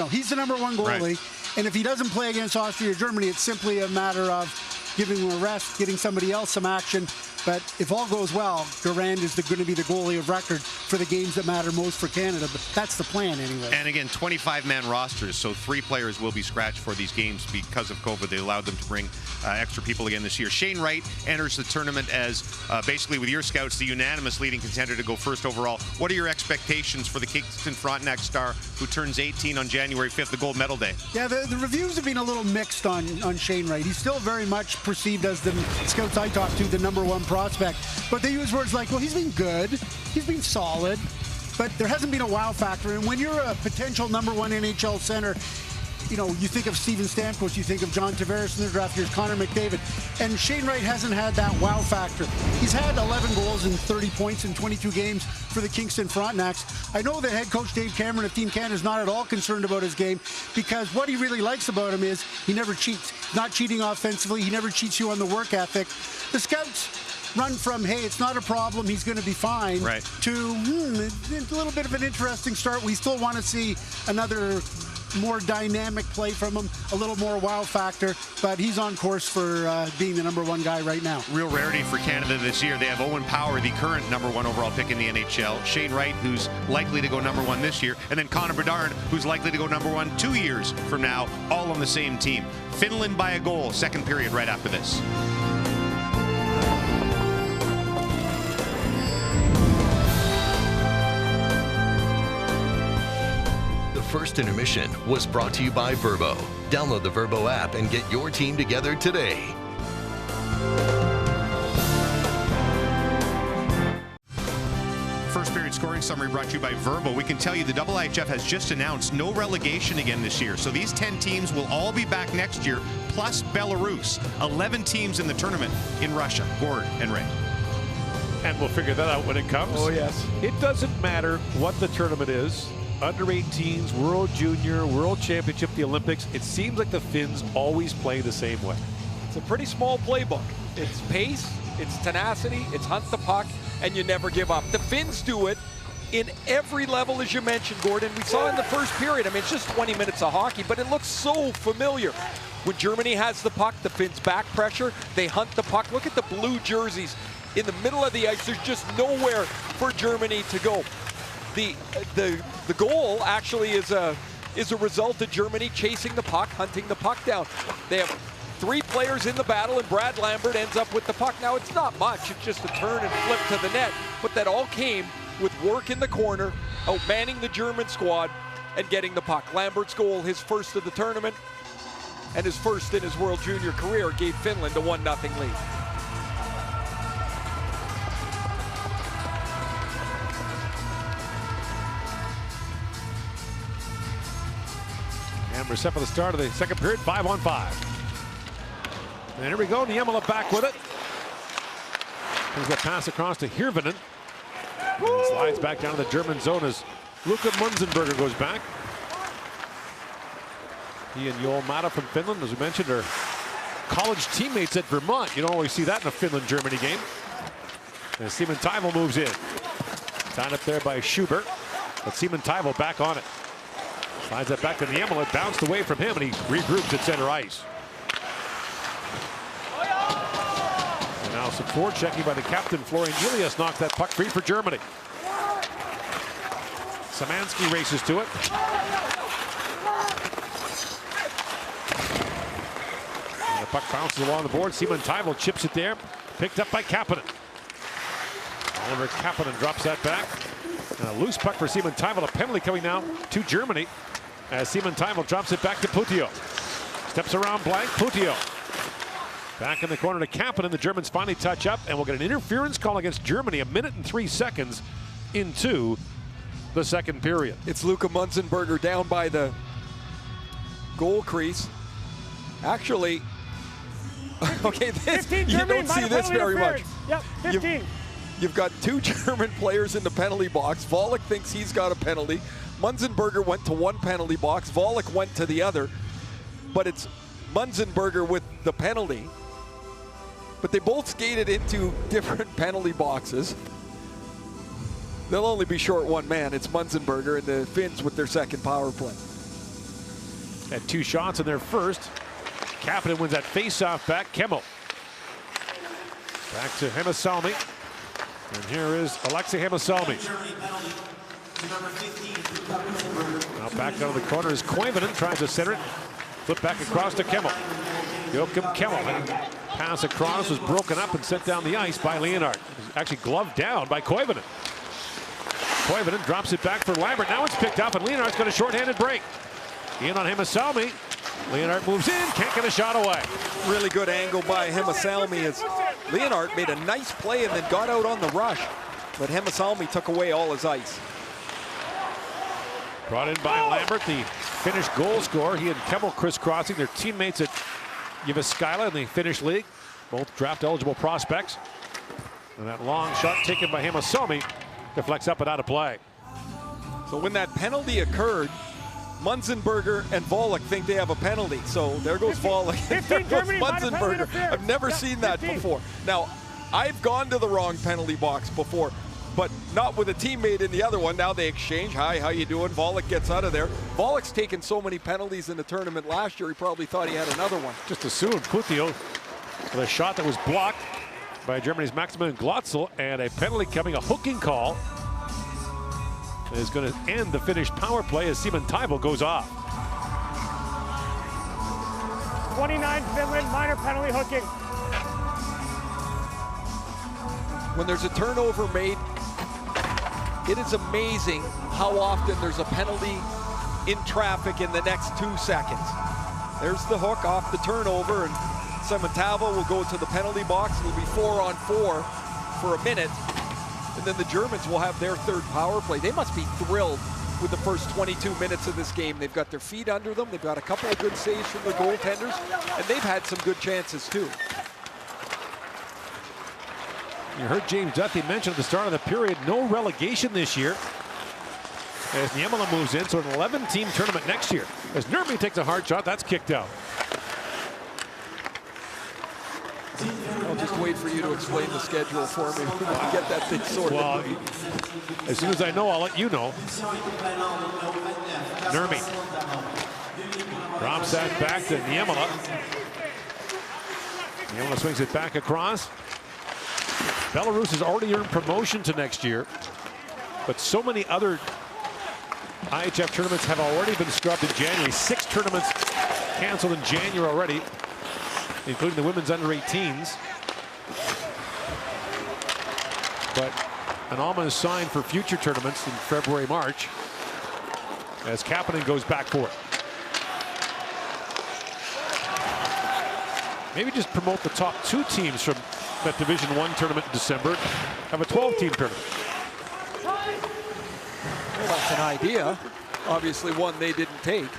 he's the #1 goalie, right. And if he doesn't play against Austria or Germany, it's simply a matter of giving him a rest, getting somebody else some action. But if all goes well, Garand is going to be the goalie of record for the games that matter most for Canada. But that's the plan anyway. And again, 25-man rosters, so 3 players will be scratched for these games because of COVID. They allowed them to bring extra people again this year. Shane Wright enters the tournament as basically, with your scouts, the unanimous leading contender to go first overall. What are your expectations for the Kingston Frontenac star who turns 18 on January 5th, the gold medal day? Yeah, the reviews have been a little mixed on Shane Wright. He's still very much perceived as the scouts I talked to, the #1 prospect. But they use words like, well, he's been good, he's been solid, but there hasn't been a wow factor. And when you're a potential #1 NHL center, you think of Steven Stamkos, you think of John Tavares in the draft years, Connor McDavid. And Shane Wright hasn't had that wow factor. He's had 11 goals and 30 points in 22 games for the Kingston Frontenacs. I know that head coach Dave Cameron of Team Canada is not at all concerned about his game, because what he really likes about him is he never cheats. Not cheating offensively, he never cheats you on the work ethic. The scouts run from, hey, it's not a problem, he's going to be fine, right, to a little bit of an interesting start. We still want to see another more dynamic play from him, a little more wow factor, but he's on course for being the #1 guy right now. Real rarity for Canada this year. They have Owen Power, the current #1 overall pick in the NHL, Shane Wright, who's likely to go #1 this year, and then Connor Bedard, who's likely to go #1 2 years from now, all on the same team. Finland by a goal, second period right after this. First intermission was brought to you by Verbo. Download the Verbo app and get your team together today. First period scoring summary brought to you by Verbo. We can tell you the IIHF has just announced no relegation again this year. So these 10 teams will all be back next year, plus Belarus. 11 teams in the tournament in Russia. Gord and Ray. And we'll figure that out when it comes. Oh, yes. It doesn't matter what the tournament is. Under 18s, World Junior, World Championship, the Olympics. It seems like the Finns always play the same way. It's a pretty small playbook. It's pace, it's tenacity, it's hunt the puck, and you never give up. The Finns do it in every level, as you mentioned, Gordon. We saw in the first period. I mean, it's just 20 minutes of hockey, but it looks so familiar. When Germany has the puck, the Finns back pressure, they hunt the puck. Look at the blue jerseys in the middle of the ice. There's just nowhere for Germany to go. The goal actually is a result of Germany chasing the puck, hunting the puck down. They have 3 players in the battle, and Brad Lambert ends up with the puck. Now, it's not much. It's just a turn and flip to the net. But that all came with work in the corner, outmanning the German squad, and getting the puck. Lambert's goal, his first of the tournament, and his first in his World Junior career, gave Finland a 1-0 lead. And we're set for the start of the second period, 5-on-5. And here we go, Niemela back with it. Here's the pass across to Hirvonen. And slides back down to the German zone as Luka Munzenberger goes back. He and Joel Mata from Finland, as we mentioned, are college teammates at Vermont. You don't always see that in a Finland-Germany game. And Simon Taivel moves in. Tied up there by Schubert, but Simon Taivel back on it. Slides that back to Niemela, bounced away from him, and he regroups at center ice. And now some forechecking by the captain, Florian Julius, knocked that puck free for Germany. Szymanski races to it. And the puck bounces along the board. Simon Taivel chips it there, picked up by Kapanen. Oliver Kapanen drops that back. And a loose puck for Simon Taivel. A penalty coming now to Germany as Simon Taivel drops it back to Puttio. Steps around blank. Puttio back in the corner to Kapanen. The Germans finally touch up, and we'll get an interference call against Germany 1 minute and 3 seconds into the second period. It's Luka Munzenberger down by the goal crease. Actually, okay, this, you don't see this very much. Yep, 15. You've got 2 German players in the penalty box. Volek thinks he's got a penalty. Munzenberger went to one penalty box. Volek went to the other. but it's Munzenberger with the penalty. But they both skated into different penalty boxes. They'll only be short one man. It's Munzenberger and the Finns with their second power play. Had 2 shots in their first. Kapanen wins that face-off back. Kemmel. Back to Hemesalmi. And here is Alexei Hemesalmi. Now back out of the corner is Koivunen. Tries to center it. Flip back across to Kemmel. Joakim Kemmel. Pass across was broken up and sent down the ice by Leonard. Actually gloved down by Koivunen. Koivunen drops it back for Lambert. Now it's picked up and Leonard's got a shorthanded break. In on Hemesalmi. Leonard moves in, can't get a shot away. Really good angle by Hemesalmi as Leonard made a nice play and then got out on the rush. But Hemesalmi took away all his ice. Brought in by Lambert, the Finnish goal scorer. He and Kemmel crisscrossing, their teammates at Jyväskylä in the Finnish league. Both draft-eligible prospects. And that long shot taken by Hemesalmi deflects up and out of play. So when that penalty occurred, Munzenberger and Volek think they have a penalty. So there goes Volek. There goes Munzenberger. I've never seen that before. Now, I've gone to the wrong penalty box before, but not with a teammate in the other one. Now they exchange. Hi, how you doing? Volek gets out of there. Volek's taken so many penalties in the tournament last year, he probably thought he had another one. Just assumed Puthio with a shot that was blocked by Germany's Maximilian Glotzel, and a penalty coming, a hooking call, is going to end the Finnish power play as Simon Taivo goes off. 29 Finland, minor penalty hooking. When there's a turnover made, it is amazing how often there's a penalty in traffic in the next 2 seconds. There's the hook off the turnover, and Simon Taivo will go to the penalty box. It'll be 4-on-4 for a minute. And then the Germans will have their third power play. They must be thrilled with the first 22 minutes of this game. They've got their feet under them. They've got a couple of good saves from the goaltenders, and they've had some good chances too. You heard James Duthie mention at the start of the period, no relegation this year. As Niemela moves in, so an 11-team tournament next year. As Nurmi takes a hard shot, that's kicked out. I'll just wait for you to explain the schedule for me when we get that thing sorted. Well, as soon as I know, I'll let you know. Nurmi drops that back to Niemela. Niemela swings it back across. Belarus has already earned promotion to next year, but so many other IHF tournaments have already been scrubbed in January. 6 tournaments canceled in January already, including the women's under-18s. But an ominous sign for future tournaments in February, March, as Kapanen goes back for it. Maybe just promote the top 2 teams from that Division I tournament in December. Have a 12-team tournament. Well, that's an idea. Obviously one they didn't take.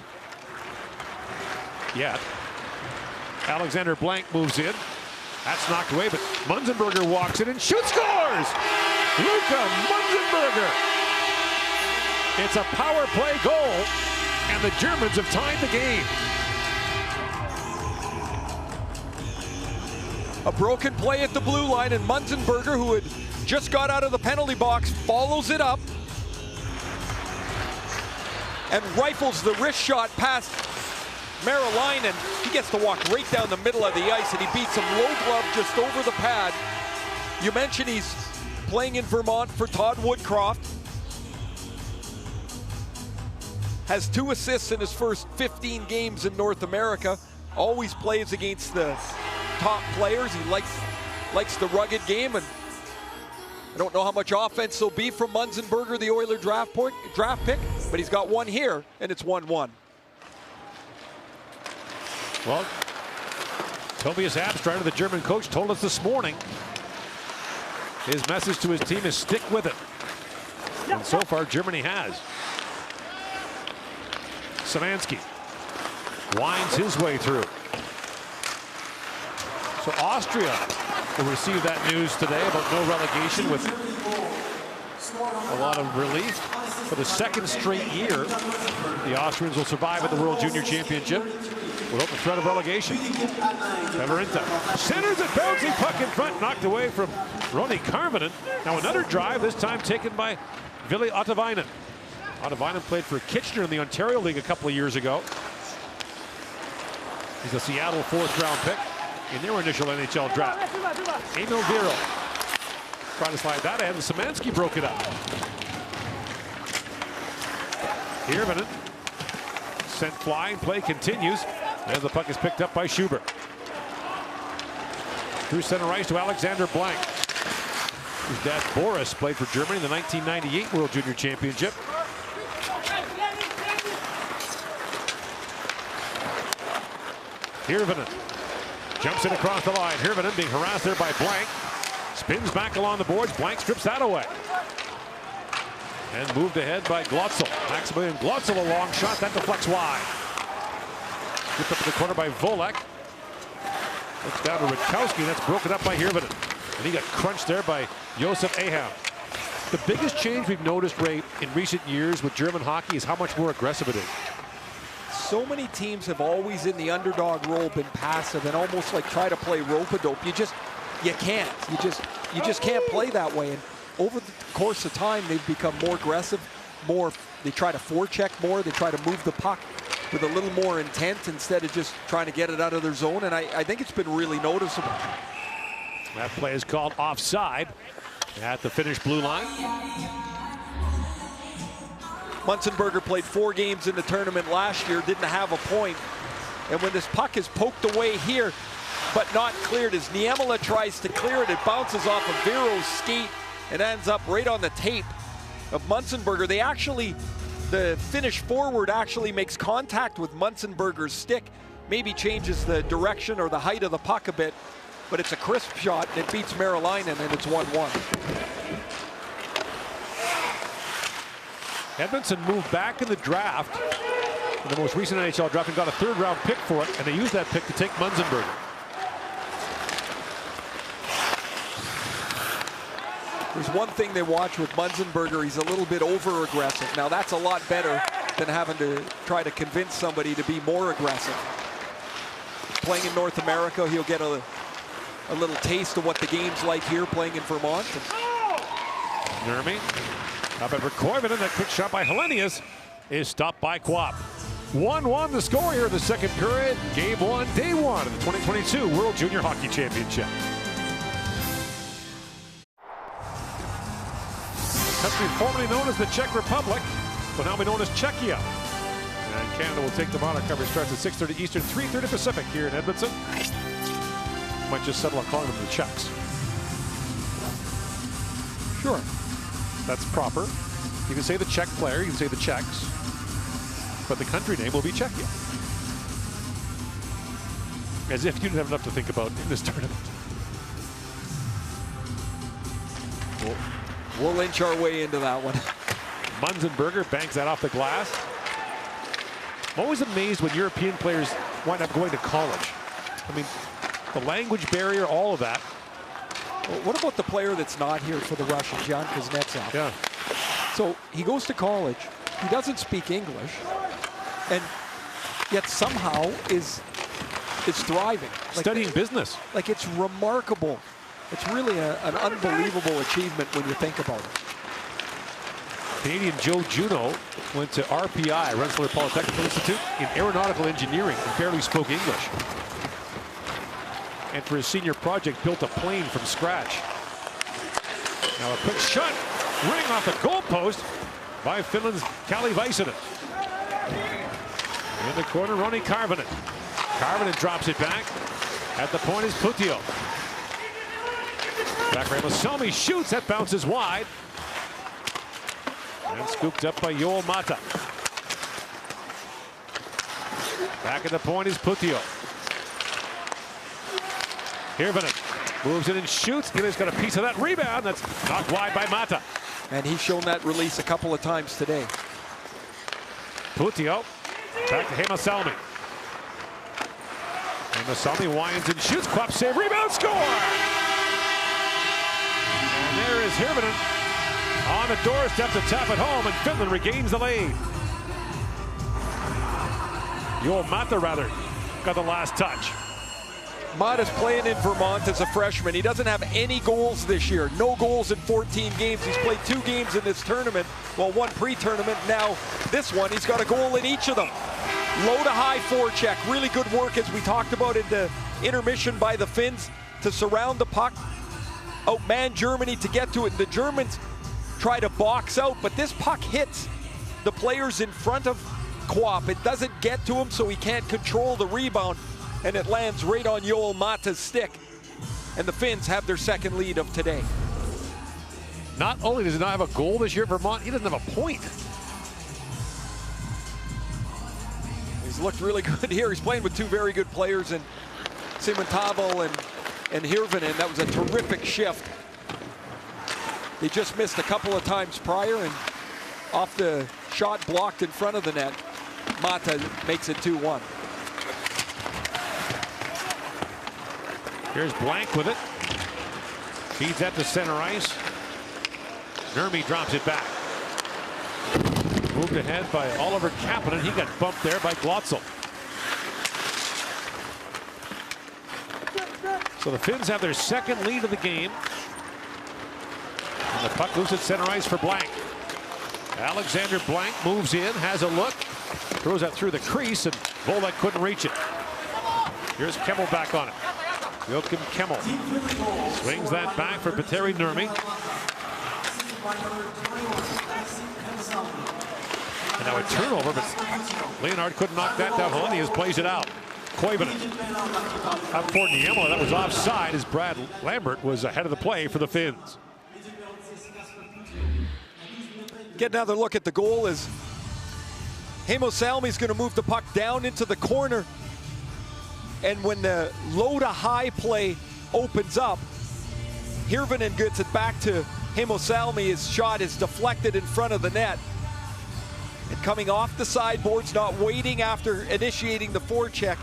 Yet. Alexander Blank moves in. That's knocked away, but Munzenberger walks in and shoots, scores! Luka Munzenberger! It's a power play goal, and the Germans have tied the game. A broken play at the blue line, and Munzenberger, who had just got out of the penalty box, follows it up and rifles the wrist shot past Merilainen. He gets to walk right down the middle of the ice, and he beats him low glove just over the pad. You mentioned he's playing in Vermont for Todd Woodcroft. Has 2 assists in his first 15 games in North America. Always plays against the top players. He likes the rugged game, and I don't know how much offense there'll be from Munzenberger, the Oiler draft pick, but he's got one here, and it's 1-1. Well, Tobias Abstreiter, the German coach, told us this morning his message to his team is stick with it. And so far, Germany has. Szymanski winds his way through. So Austria will receive that news today about no relegation with a lot of relief. For the 2nd straight year, the Austrians will survive at the World Junior Championship. without the threat of relegation. Peverinta centers it, bouncing puck in front, knocked away from Roni Karvinen. Now another drive, this time taken by Ville Ottavainen. Ottavainen played for Kitchener in the Ontario League a couple of years ago. He's a Seattle 4th-round pick in their initial NHL draft. Emil Viro trying to slide that ahead, and Szymanski broke it up. Hirvonen sent flying, play continues, as the puck is picked up by Schubert. Through center ice to Alexander Blank. His dad Boris played for Germany in the 1998 World Junior Championship. Hirvonen jumps it across the line. Hirvonen being harassed there by Blank. Spins back along the boards. Blank strips that away. And moved ahead by Glotzel. Maximilian Glotzel, a long shot. That deflects wide. Ripped up in the corner by Volek. Looks down to Rutkowski. That's broken up by Hirvonen. And he got crunched there by Josef Aham. The biggest change we've noticed, Ray, in recent years with German hockey is how much more aggressive it is. So many teams have always in the underdog role been passive and almost like try to play rope-a-dope. You can't. You just can't play that way. And over the course of time, they've become more aggressive, they try to forecheck more, they try to move the puck with a little more intent instead of just trying to get it out of their zone. And I think it's been really noticeable. That play is called offside at the Finnish blue line. Munzenberger played 4 games in the tournament last year, didn't have a point. And when this puck is poked away here, but not cleared, as Niemela tries to clear it, it bounces off of Viro's skate and ends up right on the tape of Munzenberger. The Finnish forward actually makes contact with Munzenberger's stick, maybe changes the direction or the height of the puck a bit, but it's a crisp shot and it beats Merilainen, and it's 1-1. Edmonton moved back in the draft, in the most recent NHL draft, and got a 3rd-round pick for it, and they used that pick to take Munzenberger. There's one thing they watch with Munzenberger, he's a little bit over-aggressive. Now that's a lot better than having to try to convince somebody to be more aggressive. Playing in North America, he'll get a little taste of what the game's like here playing in Vermont. Nurmi up at Koivunen. That quick shot by Helenius is stopped by Quap. 1-1 the score here in the second period. Game 1, day 1 of the 2022 World Junior Hockey Championship. Country formerly known as the Czech Republic, but now be known as Czechia. And Canada will take them on. Our coverage starts at 6:30 Eastern, 3:30 Pacific here in Edmonton. Might just settle on calling them the Czechs. Sure. That's proper. You can say the Czech player, you can say the Czechs, but the country name will be Czechia. As if you didn't have enough to think about in this tournament. We'll inch our way into that one. Munzenberger banks that off the glass. I'm always amazed when European players wind up going to college. I mean, the language barrier, all of that. Well, what about the player that's not here for the Russians, Jan Kuznetsov? Yeah. So he goes to college. He doesn't speak English, and yet somehow is thriving. Studying business. Like, it's remarkable. It's really an unbelievable achievement when you think about it. Canadian Joe Juno went to RPI, Rensselaer Polytechnic Institute, in aeronautical engineering and barely spoke English. And for his senior project, built a plane from scratch. Now a quick shot, ring off the goalpost by Finland's Kalle Väisänen. In the corner, Roni Karvinen. Karvinen drops it back. At the point is Putio. Back Ramoselmi shoots, that bounces wide. And scooped up by Joel Mata. Back at the point is Putio. Hirvonen moves in and shoots. He's got a piece of that rebound. That's knocked wide by Mata. And he's shown that release a couple of times today. Putio back to Heimosalmi. Heimosalmi winds and shoots. Quap save, rebound, score! And there is Hirvonen on the doorstep to tap it home, and Finland regains the lead. Joel Mata, rather, puck on the last touch. Mata's playing in Vermont as a freshman. He doesn't have any goals this year. No goals in 14 games. He's played 2 games in this tournament. Well, 1 pre-tournament. Now this one, he's got a goal in each of them. Low to high forecheck. Really good work, as we talked about in the intermission, by the Finns to surround the puck. Outman Germany to get to it. The Germans try to box out, but this puck hits the players in front of Quap. It doesn't get to him, so he can't control the rebound, and it lands right on Yoel Mata's stick. And the Finns have their second lead of today. Not only does he not have a goal this year, Vermont, he doesn't have a point. He's looked really good here. He's playing with 2 very good players, and Simon Tavel and Hirvonen. That was a terrific shift. They just missed a couple of times prior, and off the shot blocked in front of the net, Mata makes it 2-1. Here's Blank with it. Feeds that to center ice. Nurmi drops it back. Moved ahead by Oliver Kapanen. He got bumped there by Glotzel. So the Finns have their second lead of the game. And the puck loose at center ice for Blank. Alexander Blank moves in, has a look, throws that through the crease, and Volek couldn't reach it. Here's Kemmel back on it. Joakim Kemmel swings that back for Petteri Nurmi. And now a turnover, but Leonard couldn't knock that down. Helenius plays it out. Koivunen up for Niemela. That was offside as Brad Lambert was ahead of the play for the Finns. Get another look at the goal as Heimo Salmi's going to move the puck down into the corner. And when the low to high play opens up, Hirvonen gets it back to Heimo Salmi. His shot is deflected in front of the net. And coming off the sideboards, not waiting after initiating the forecheck,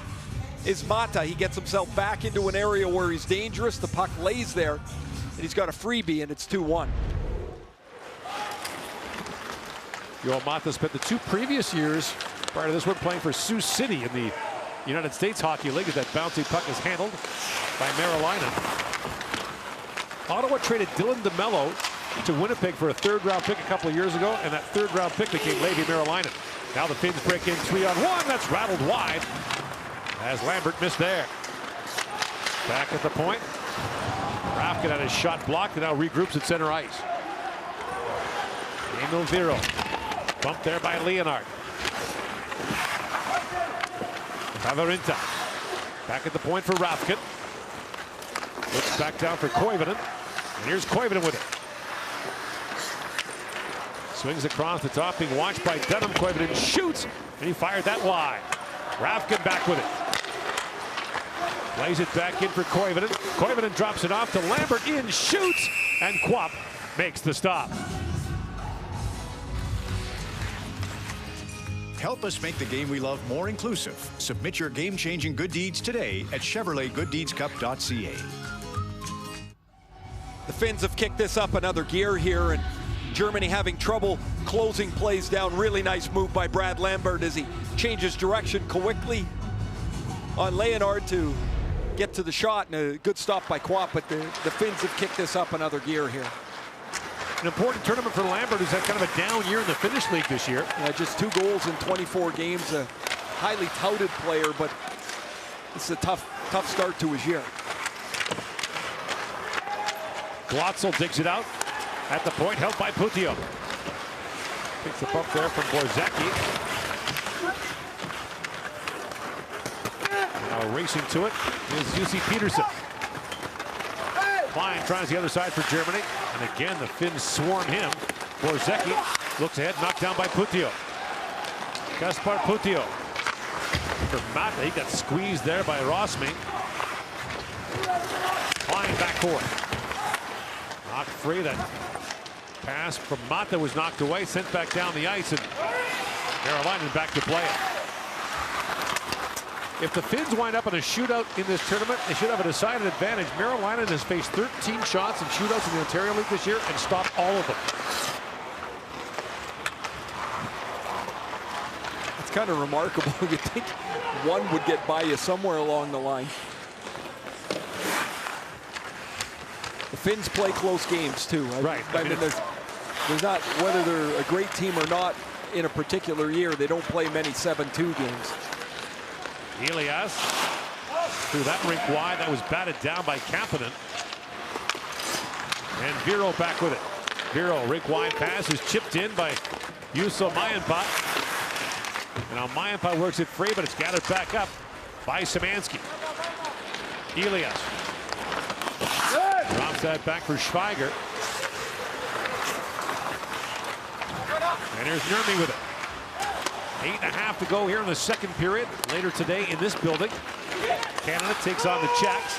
is Mata. He gets himself back into an area where he's dangerous. The puck lays there, and he's got a freebie, and it's 2-1. Yoel Mata spent the 2 previous years prior to this one playing for Sioux City in the United States Hockey League, as that bouncy puck is handled by Marylainen. Ottawa traded Dylan DeMello to Winnipeg for a 3rd-round pick a couple of years ago, and that 3rd-round pick became Levi Marylainen. Now the Finns break in 3-on-1. That's rattled wide as Lambert missed there. Back at the point. Rafkin had his shot blocked and now regroups at center ice. Emil Viro. Bumped there by Leonard. Tavarinta. Back at the point for Rafkin. Looks back down for Koivunen. And here's Koivunen with it. Swings across the top, being watched by Dunham. Koivunen shoots, and he fired that wide. Rafkin back with it. Lays it back in for Koivunen. Koivunen drops it off to Lambert. In, shoots, and Quap makes the stop. Help us make the game we love more inclusive. Submit your game-changing good deeds today at ChevroletGoodDeedsCup.ca. The Finns have kicked this up another gear here, and Germany having trouble closing plays down. Really nice move by Brad Lambert as he changes direction quickly on Leonard to get to the shot, and a good stop by Quap, but the Finns have kicked this up another gear here. An important tournament for Lambert, who's had kind of a down year in the Finnish league this year. Yeah, just 2 goals in 24 games. A highly touted player, but it's a tough start to his year. Glotzel digs it out at the point, held by Putio. Picks the bump there from Borzecki. Now racing to it is Jussi Peterson. Klein tries the other side for Germany. And again, the Finns swarm him. Borzecki looks ahead, knocked down by Putio. Kaspar Putio. For Mata, he got squeezed there by Rosmi. Klein back court. Knocked free. That pass from Mata was knocked away, sent back down the ice, and Marylainen back to play it. If the Finns wind up in a shootout in this tournament, they should have a decided advantage. Marylainen has faced 13 shots in shootouts in the Ontario League this year and stopped all of them. It's kind of remarkable. You'd think one would get by you somewhere along the line. The Finns play close games too. Right. I mean, there's not, whether they're a great team or not in a particular year, they don't play many 7-2 games. Elias through that rink wide. That was batted down by Kapanen. And Viro back with it. Viro, rink wide pass is chipped in by Juuso Mäenpää. And now Mäenpää works it free, but it's gathered back up by Szymanski. Elias drops that back for Schweiger. And here's Nurmi with it. 8.5 to go here in the second period. Later today in this building, Canada takes on the Czechs.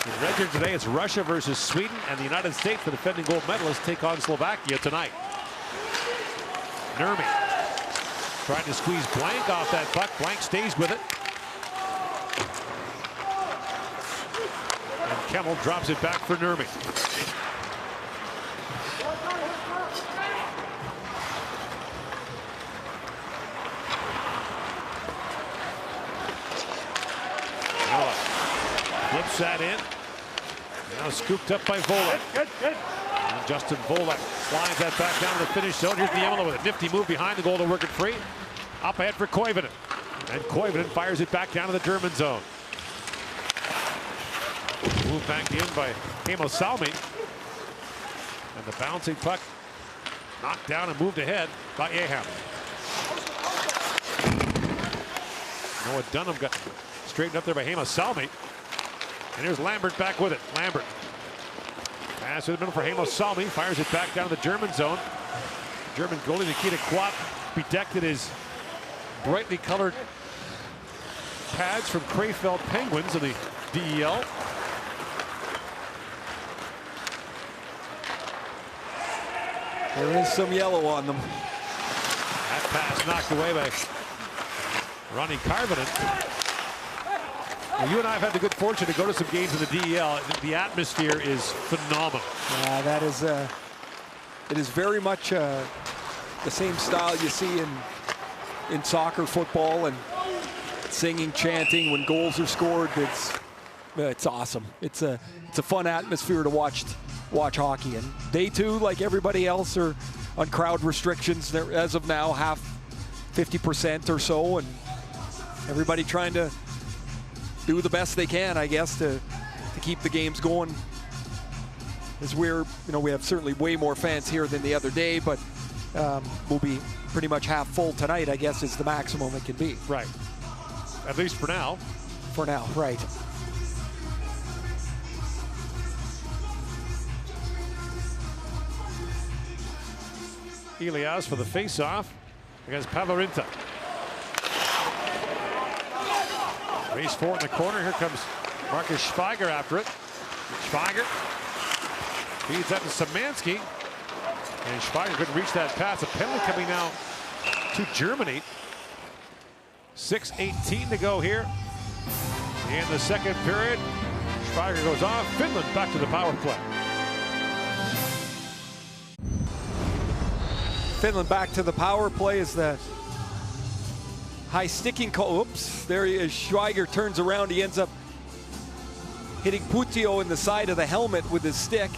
In red here today, it's Russia versus Sweden, and the United States, the defending gold medalists, take on Slovakia tonight. Nurmi trying to squeeze Blank off that puck. Blank stays with it. And Kemmel drops it back for Nurmi. Flips that in. Now scooped up by Volek. And Justin Volek slides that back down to the finish zone. Here's Niemela with a nifty move behind the goal to work it free. Up ahead for Koivunen. And Koivunen fires it back down to the German zone. Moved back in by Heimo Salmi. And the bouncing puck knocked down and moved ahead by Aham. Noah Dunham got straightened up there by Heimo Salmi. And here's Lambert back with it. Lambert. Pass to the middle for Heimo Salmi. Fires it back down to the German zone. German goalie Nikita Quap bedecked in his brightly colored pads from Krefeld Penguins of the DEL. There is some yellow on them. That pass knocked away by Ronnie Karvinen. Well, you and I have had the good fortune to go to some games in the DEL. The atmosphere is phenomenal. Yeah, that is, it is very much the same style you see in soccer, football, and singing, chanting when goals are scored. It's awesome. It's a fun atmosphere to watch hockey. And they too, like everybody else, are on crowd restrictions. They're, as of now, 50% or so, and everybody trying to do the best they can, I guess, to keep the games going. As we have certainly way more fans here than the other day, but we'll be pretty much half full tonight, I guess, is the maximum it can be. Right. At least for now. For now, right. Elias for the face-off against Pavarinta. Race forward in the corner. Here comes Marcus Schweiger after it. Schweiger feeds that to Szymanski. And Schweiger couldn't reach that pass. A penalty coming now to Germany. 6:18 to go here in the second period. Schweiger goes off. Finland back to the power play. Finland back to the power play as the high sticking call. Oops, there he is. Schweiger turns around. He ends up hitting Puutio in the side of the helmet with his stick.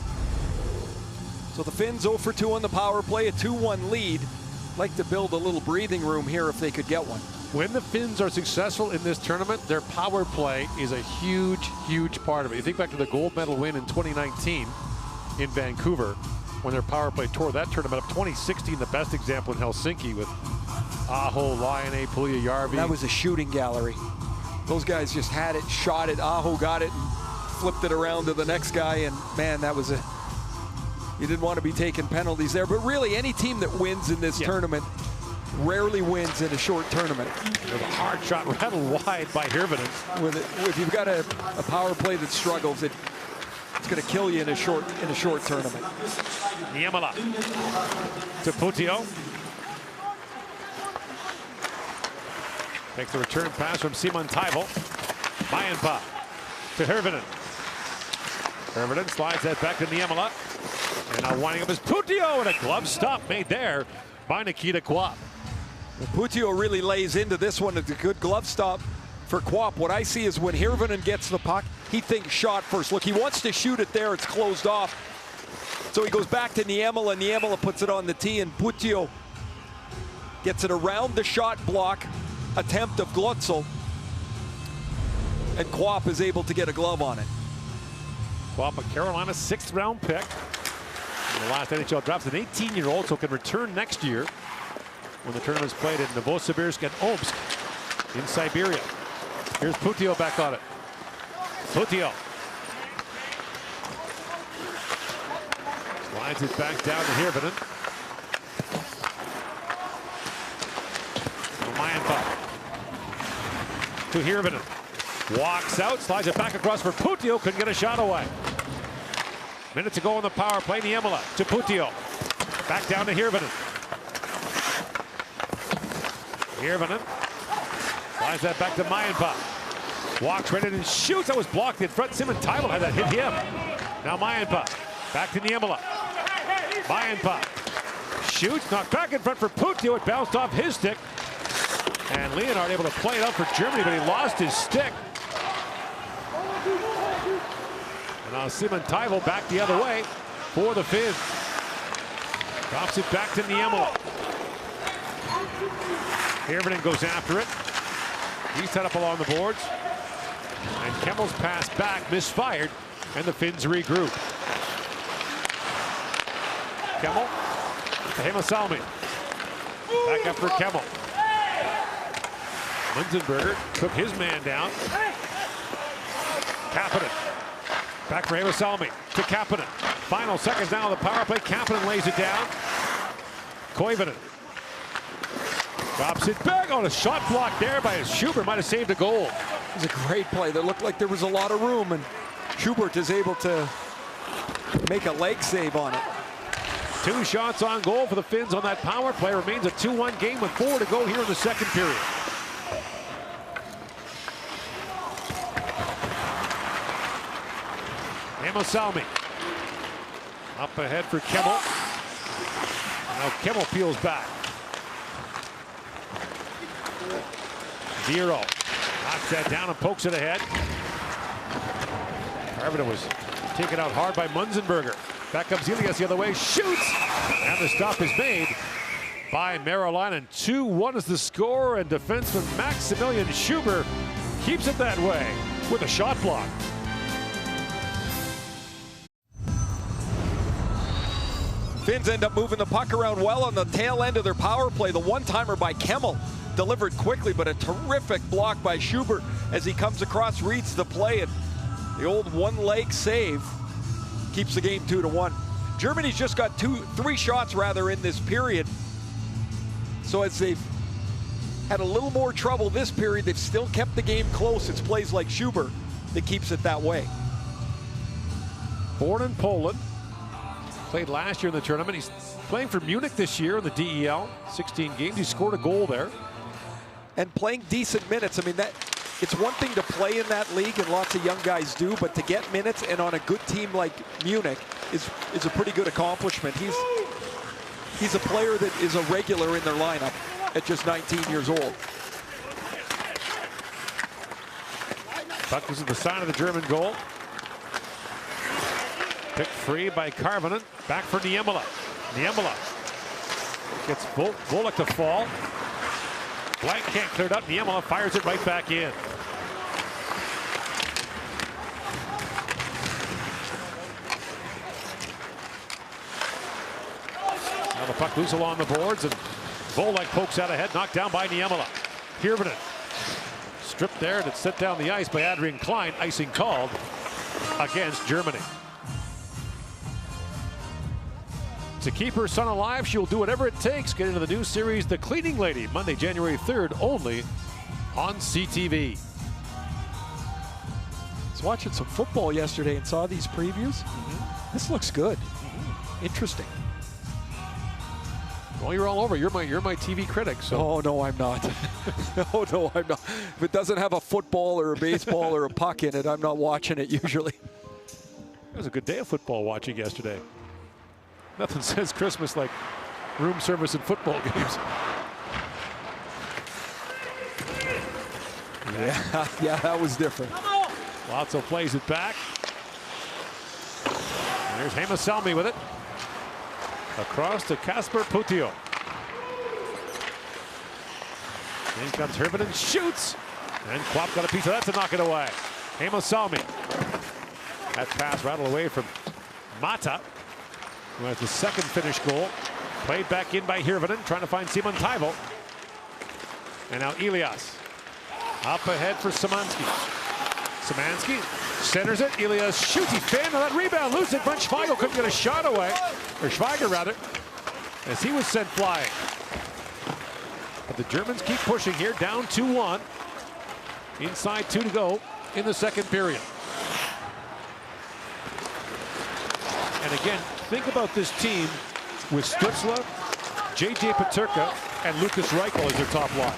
So the Finns 0 for 2 on the power play, a 2-1 lead. Like to build a little breathing room here if they could get one. When the Finns are successful in this tournament, their power play is a huge, huge part of it. You think back to the gold medal win in 2019 in Vancouver, when their power play tore that tournament up. 2016, the best example in Helsinki with Aho, Laine, Puljujärvi. That was a shooting gallery. Those guys just had it, shot it. Aho got it and flipped it around to the next guy, and man, that was you didn't want to be taking penalties there. But really, any team that wins in this tournament rarely wins in a short tournament. There's a hard shot rattled wide by Hirvonen. If you've got a power play that struggles, it's going to kill you in a short tournament. Niemela to Puutio. Takes the return pass from Simon Taivo. Mäenpää to Hirvonen. Hirvonen slides that back to Niemela. And now winding up is Puutio, and a glove stop made there by Nikita Quap. Puutio really lays into this one. It's a good glove stop for Quap. What I see is when Hirvonen gets the puck, he thinks shot first. Look, he wants to shoot it there. It's closed off. So he goes back to Niemela. Niemela puts it on the tee, and Puutio gets it around the shot block attempt of Glotzel. And Quap is able to get a glove on it. Quap, a Carolina 6th round pick. In the last NHL draft, an 18-year-old, so can return next year when the tournament's played in Novosibirsk and Omsk in Siberia. Here's Puutio back on it. Puutio slides it back down to Hirvonen. Mayenpa to Hirvonen. Walks out, slides it back across for Puutio. Couldn't get a shot away. Minute to go on the power play. Niemela to Puutio. Back down to Hirvonen. Hirvonen slides that back to Mayenpa. Walks right in and shoots. That was blocked in front. Simon Tybalt had that hit him. Now Mayenpa back to Niemela. Mayenpa shoots, knocked back in front for Puutio. It bounced off his stick. And Leonard able to play it out for Germany, but he lost his stick. And now Simon Tybalt back the other way for the Finns. Drops it back to Niemela. Hirvonen goes after it. He's set up along the boards. And Kemmel's pass back misfired, and the Finns regroup. Kemmel to Heimosalmi. Back up for Kemmel. Munzenberger took his man down. Kapanen. Back for Heimosalmi to Kapanen. Final seconds now on the power play. Kapanen lays it down. Koivunen drops it back on a shot block there by Schubert. Might have saved a goal. It was a great play. That looked like there was a lot of room, and Schubert is able to make a leg save on it. 2 shots on goal for the Finns on that power play. Remains a 2-1 game with 4 to go here in the second period. Heimosalmi up ahead for Kemmel. Now Kemmel peels back. Zero knocks that down and pokes it ahead. Hirvonen was taken out hard by Munzenberger. Back up Zelius the other way, shoots, and the stop is made by Merolainen. 2-1 is the score, and defenseman Maximilian Schubert keeps it that way with a shot block. Finns end up moving the puck around well on the tail end of their power play. The one-timer by Kemmel delivered quickly, but a terrific block by Schubert as he comes across, reads the play, and the old one-leg save keeps the game 2-1. Germany's just got 3 shots rather in this period. So as they've had a little more trouble this period, they've still kept the game close. It's plays like Schubert that keeps it that way. Born in Poland, played last year in the tournament. He's playing for Munich this year in the DEL. 16 games, he scored a goal there. And playing decent minutes. I mean, it's one thing to play in that league, and lots of young guys do, but to get minutes and on a good team like Munich is a pretty good accomplishment. He's a player that is a regular in their lineup at just 19 years old. Puck was at the side of the German goal. Picked free by Karvonen. Back for Niemela. Niemela gets Volek to fall. Blank can't clear it up. Niemela fires it right back in. Now the puck loose along the boards, and Volek pokes out ahead, knocked down by Niemela. Hirvonen stripped there, and it's set down the ice by Adrian Klein. Icing called against Germany. To keep her son alive, she will do whatever it takes. Get into the new series, The Cleaning Lady, Monday, January 3rd, only on CTV. I was watching some football yesterday and saw these previews. This looks good. Interesting. Well, you're all over. You're my TV critic. So. Oh, no, I'm not. Oh, no, I'm not. If it doesn't have a football or a baseball or a puck in it, I'm not watching it usually. It was a good day of football watching yesterday. Nothing says Christmas like room service and football games. Yeah, that was different. Lotso plays it back. And there's Heimosalmi with it. Across to Kasper Putio. In comes Hirvonen, shoots. And Quap got a piece of that to knock it away. Heimosalmi. That pass rattled away from Mata, who has the second Finnish goal. Played back in by Hirvonen, trying to find Simon Taivo. And now Elias. Up ahead for Szymanski. Szymanski centers it. Elias shoots. He fanned on that rebound. Loose it. Brent Schweigel couldn't get a shot away. Or Schweiger, rather, as he was sent flying. But the Germans keep pushing here. Down 2-1. Inside 2 to go in the second period. And again, think about this team with Stützle, J.J. Peterka, and Lucas Reichel as their top line.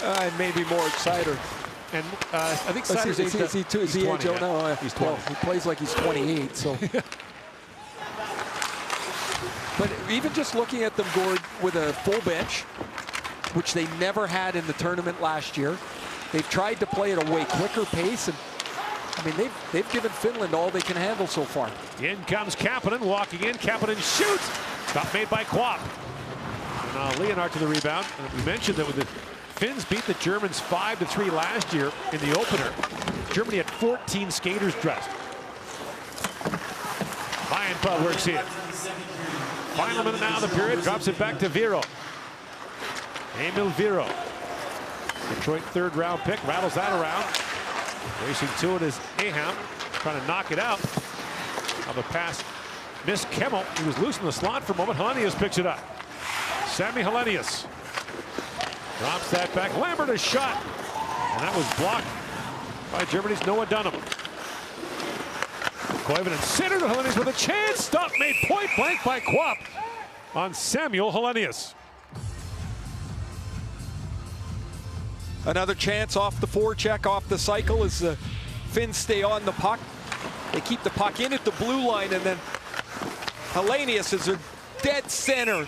And maybe more excited. And I think Satter's age. Is he 20? No, he's 20. Well, he plays like he's 28. So. But even just looking at them, Gord, with a full bench, which they never had in the tournament last year, they've tried to play at a way quicker pace, and I mean they've given Finland all they can handle so far. In comes Kapanen, walking in. Kapanen shoots. Stop made by Quap. And Leonard to the rebound. And we mentioned that with the Finns beat the Germans 5-3 last year in the opener. Germany had 14 skaters dressed. Mayenpa works in. Final minute now of the period. Drops it back to Viro. Emil Viro. Detroit third round pick. Rattles that around. Racing to it is Aham. Trying to knock it out. Now the pass missed Kemmel. He was loose in the slot for a moment. Helenius picks it up. Sami Helenius. Drops that back. Lambert a shot. And that was blocked by Germany's Noah Dunham. Koivunen centered to Helenius with a chance. Stop made point blank by Quap on Samuel Helenius. Another chance off the forecheck, off the cycle as the Finns stay on the puck. They keep the puck in at the blue line, and then Helenius is their dead center.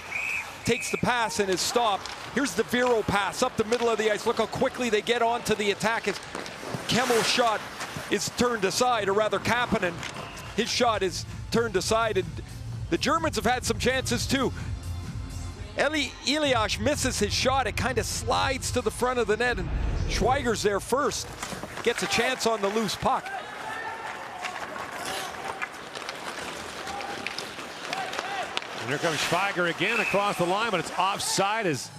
Takes the pass and is stopped. Here's the Viro pass up the middle of the ice. Look how quickly they get onto the attack as Kemmel's shot is turned aside, or rather Kapanen, his shot is turned aside, and the Germans have had some chances too. Elias misses his shot. It kind of slides to the front of the net, and Schweiger's there first. Gets a chance on the loose puck. And here comes Schweiger again across the line, but it's offside as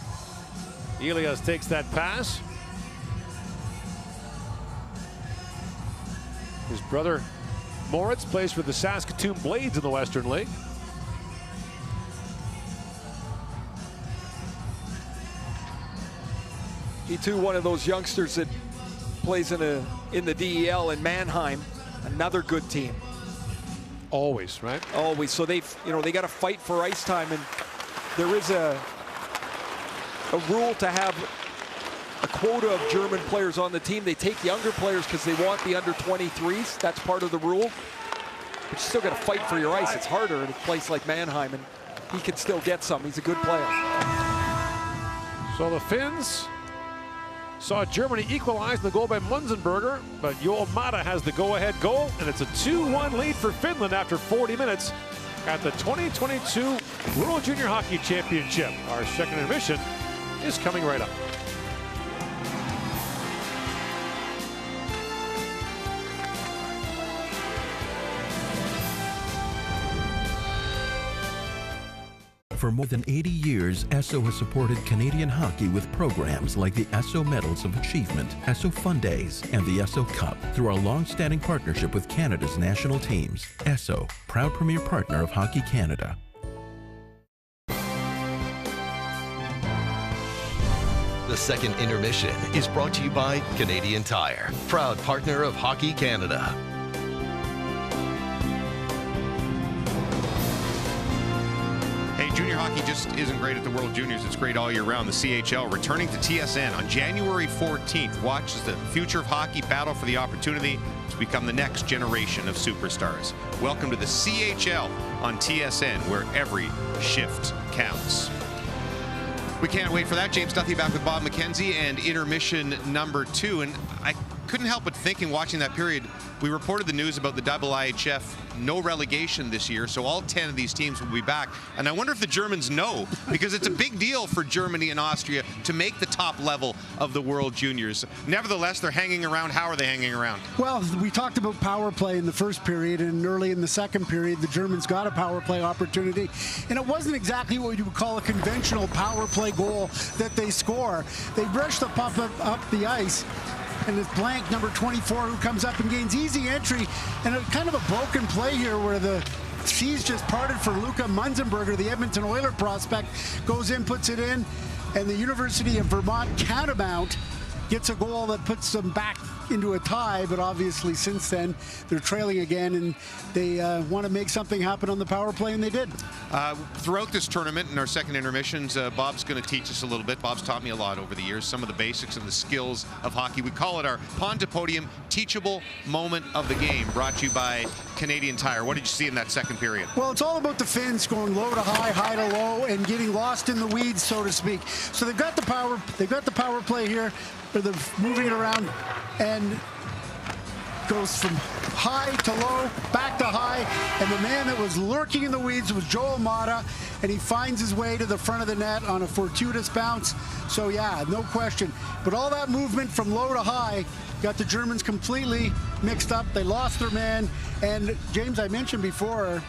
Elias takes that pass. His brother Moritz plays for the Saskatoon Blades in the Western League. He too, one of those youngsters that plays in the DEL in Mannheim, another good team. Always, right? Always. So they got to fight for ice time, and there is a rule to have a quota of German players on the team. They take younger players because they want the under 23s. That's part of the rule. But you still got to fight for your ice. It's harder in a place like Mannheim, and he can still get some. He's a good player. So the Finns saw Germany equalize the goal by Munzenberger, but Joel Mata has the go-ahead goal, and it's a 2-1 lead for Finland after 40 minutes at the 2022 World Junior Hockey Championship. Our second intermission is coming right up. For more than 80 years, Esso has supported Canadian hockey with programs like the Esso Medals of Achievement, Esso Fun Days, and the Esso Cup through our long-standing partnership with Canada's national teams. Esso, proud premier partner of Hockey Canada. The second intermission is brought to you by Canadian Tire, proud partner of Hockey Canada. Junior hockey just isn't great at the World Juniors. It's great all year round. The CHL returning to TSN on January 14th. Watch as the future of hockey battle for the opportunity to become the next generation of superstars. Welcome to the CHL on TSN, where every shift counts. We can't wait for that. James Duthie back with Bob McKenzie and intermission number 2. And I couldn't help but thinking, watching that period, we reported the news about the IIHF no relegation this year, so all 10 of these teams will be back. And I wonder if the Germans know, because it's a big deal for Germany and Austria to make the top level of the World Juniors. Nevertheless, they're hanging around. How are they hanging around? Well, we talked about power play in the first period, and early in the second period, the Germans got a power play opportunity. And it wasn't exactly what you would call a conventional power play goal that they score. They brushed the puck up the ice, and it's Blank, number 24, who comes up and gains easy entry, and a kind of a broken play here where the seas just parted for Luca Munzenberger, the Edmonton Oilers prospect, goes in, puts it in, and the University of Vermont Catamount gets a goal that puts them back into a tie, but obviously since then they're trailing again, and they want to make something happen on the power play, and they did. Throughout this tournament, in our second intermissions, Bob's going to teach us a little bit. Bob's taught me a lot over the years, some of the basics and the skills of hockey. We call it our Pond to Podium Teachable Moment of the Game, brought to you by Canadian Tire. What did you see in that second period? Well, it's all about the Finns going low to high, high to low, and getting lost in the weeds, so to speak. So they've got the power play here, where they're moving it around, and goes from high to low, back to high, and the man that was lurking in the weeds was Joel Mata, and he finds his way to the front of the net on a fortuitous bounce. So yeah, no question. But all that movement from low to high got the Germans completely mixed up. They lost their man, and James, I mentioned before,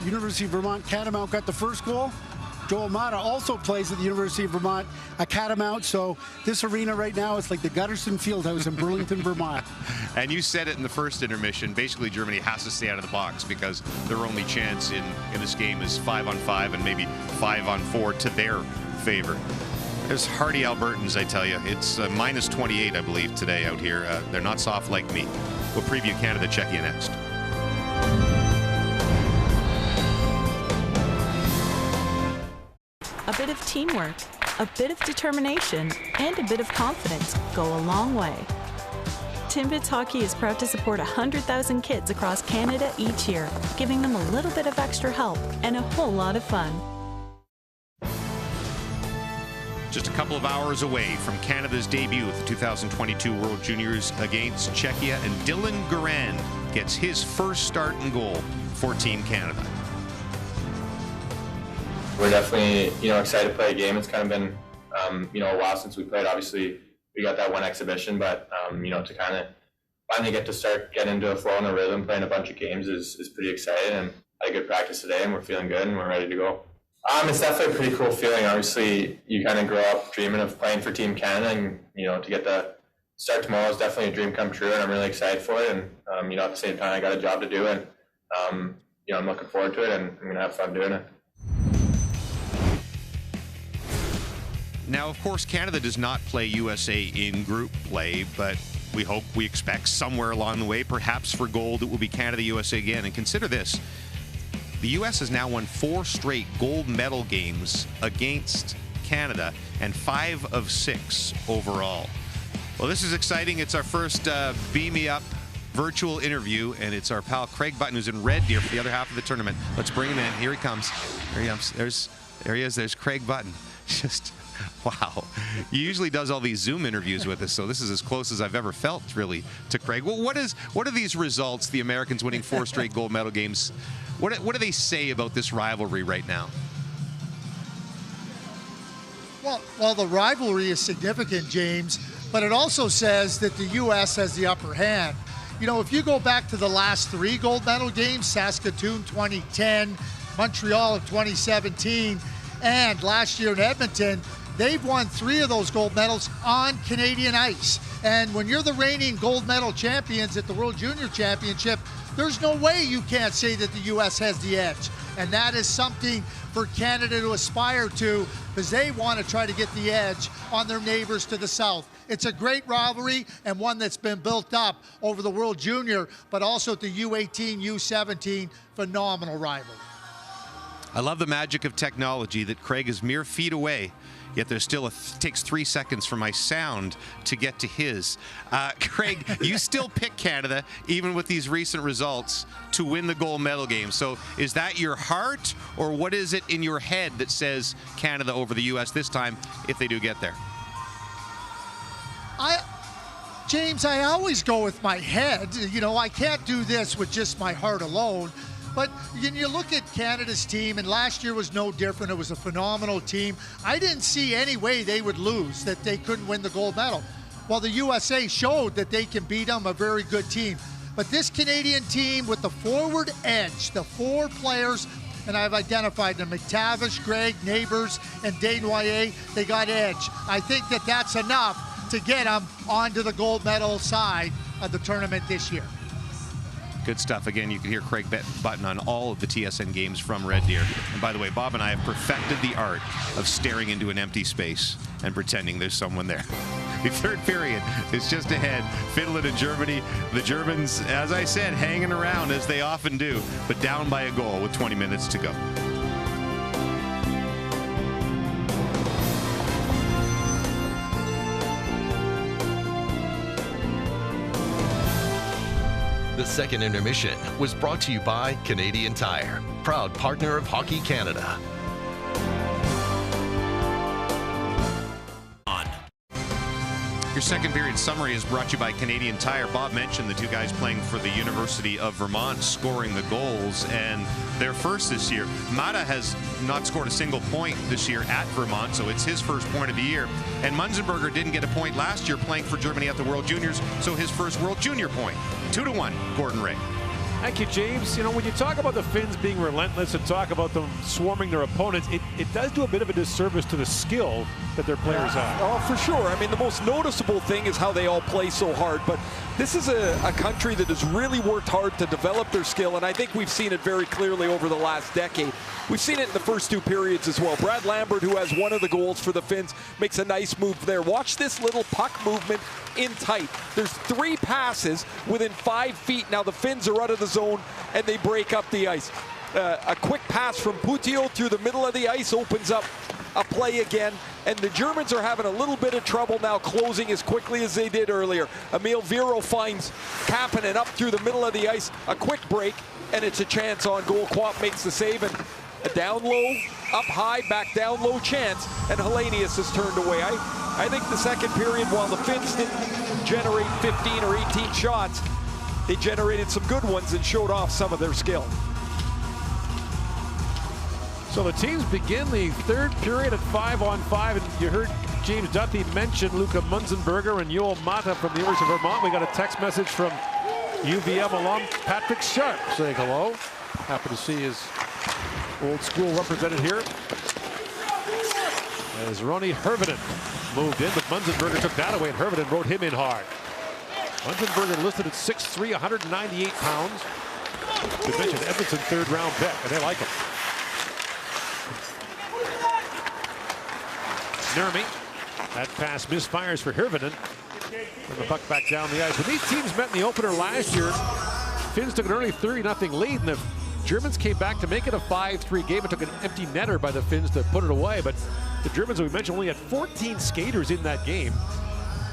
University of Vermont Catamount got the first goal. Joel Mata also plays at the University of Vermont Catamount, so this arena right now is like the Gutterson Fieldhouse in Burlington, Vermont. And you said it in the first intermission, basically Germany has to stay out of the box because their only chance in this game is 5-on-5 and maybe 5-on-4 to their favor. There's hardy Albertans, I tell you. It's minus 28, I believe, today out here. They're not soft like me. We'll preview Canada, Czechia next. A bit of teamwork, a bit of determination, and a bit of confidence go a long way. Timbits Hockey is proud to support 100,000 kids across Canada each year, giving them a little bit of extra help and a whole lot of fun. Just a couple of hours away from Canada's debut at the 2022 World Juniors against Czechia, and Dylan Garand gets his first start and goal for Team Canada. We're definitely, excited to play a game. It's kind of been, a while since we played. Obviously, we got that one exhibition, but, to kind of finally get to start getting into a flow and a rhythm, playing a bunch of games is pretty exciting. And I had a good practice today, and we're feeling good, and we're ready to go. It's definitely a pretty cool feeling. Obviously, you kind of grow up dreaming of playing for Team Canada, and, to get the start tomorrow is definitely a dream come true, and I'm really excited for it. And, at the same time, I got a job to do, and, I'm looking forward to it, and I'm going to have fun doing it. Now, of course, Canada does not play USA in group play, but we expect somewhere along the way, perhaps for gold, it will be Canada-USA again. And consider this, the U.S. has now won 4 straight gold medal games against Canada, and 5 of 6 overall. Well, this is exciting. It's our first Beam Me Up virtual interview, and it's our pal Craig Button, who's in Red Deer for the other half of the tournament. Let's bring him in. Here he comes. There he comes. There he is. There's Craig Button. Just... wow. He usually does all these Zoom interviews with us, so this is as close as I've ever felt, really, to Craig. Well, what are these results, the Americans winning 4 straight gold medal games, what do they say about this rivalry right now? Well, the rivalry is significant, James, but it also says that the U.S. has the upper hand. If you go back to the last 3 gold medal games, Saskatoon 2010, Montreal of 2017, and last year in Edmonton, they've won 3 of those gold medals on Canadian ice. And when you're the reigning gold medal champions at the World Junior Championship, there's no way you can't say that the U.S. has the edge. And that is something for Canada to aspire to, because they want to try to get the edge on their neighbors to the south. It's a great rivalry, and one that's been built up over the World Junior, but also at the U18, U17, phenomenal rivalry. I love the magic of technology that Craig is mere feet away, yet there's still takes 3 seconds for my sound to get to his. Craig, you still pick Canada, even with these recent results, to win the gold medal game. So is that your heart, or what is it in your head that says Canada over the U.S. this time, if they do get there? James, I always go with my head. You know, I can't do this with just my heart alone. But you look at Canada's team, and last year was no different. It was a phenomenal team. I didn't see any way they would lose, that they couldn't win the gold medal. Well, the USA showed that they can beat them, a very good team. But this Canadian team with the forward edge, the 4 players, and I've identified them, McTavish, Gregg, Neighbors, and Desnoyers, they got edge. I think that that's enough to get them onto the gold medal side of the tournament this year. Good stuff. Again, you can hear Craig Button on all of the TSN games from Red Deer. And by the way, Bob and I have perfected the art of staring into an empty space and pretending there's someone there. The third period is just ahead. Finland and Germany. The Germans, as I said, hanging around as they often do, but down by a goal with 20 minutes to go. The second intermission was brought to you by Canadian Tire, proud partner of Hockey Canada. Your second period summary is brought to you by Canadian Tire. Bob mentioned the 2 guys playing for the University of Vermont scoring the goals, and they're first this year. Mata has not scored a single point this year at Vermont, so it's his first point of the year. And Munzenberger didn't get a point last year playing for Germany at the World Juniors, so his first World Junior point. 2-1, Gordon Ray. Thank you, James. You know, when you talk about the Finns being relentless and talk about them swarming their opponents, it does do a bit of a disservice to the skill that their players have. Oh, for sure. I mean, the most noticeable thing is how they all play so hard. But this is a country that has really worked hard to develop their skill, and I think we've seen it very clearly over the last decade. We've seen it in the first 2 periods as well. Brad Lambert, who has one of the goals for the Finns, makes a nice move there. Watch this little puck movement in tight. There's 3 passes within 5 feet. Now the Finns are out of the zone, and they break up the ice. A quick pass from Putio through the middle of the ice opens up a play again, and the Germans are having a little bit of trouble now closing as quickly as they did earlier. Emil Viro finds Kapanen up through the middle of the ice, a quick break, and it's a chance on goal. Kwap makes the save, and a down low, up high, back down low chance, and Hellenius is turned away. I think the second period, while the Finns didn't generate 15 or 18 shots, they generated some good ones and showed off some of their skill. So the teams begin the third period at 5-on-5, and you heard James Duthie mention Luka Munzenberger and Yoel Mata from the University of Vermont. We got a text message from UVM alum Patrick Sharp saying hello. Happy to see his old school represented here. As Ronnie Hirvonen moved in, but Munzenberger took that away, and Hirvonen rode him in hard. Munzenberger listed at 6'3", 198 pounds. Good mention, Edmonton third-round pick, and they like him. Nurmi, that pass misfires for Hirvonen. And the puck back down the ice. When these teams met in the opener last year, Finns took an early 30-0 lead, and the Germans came back to make it a 5-3 game. It took an empty netter by the Finns to put it away, but the Germans, as we mentioned, only had 14 skaters in that game.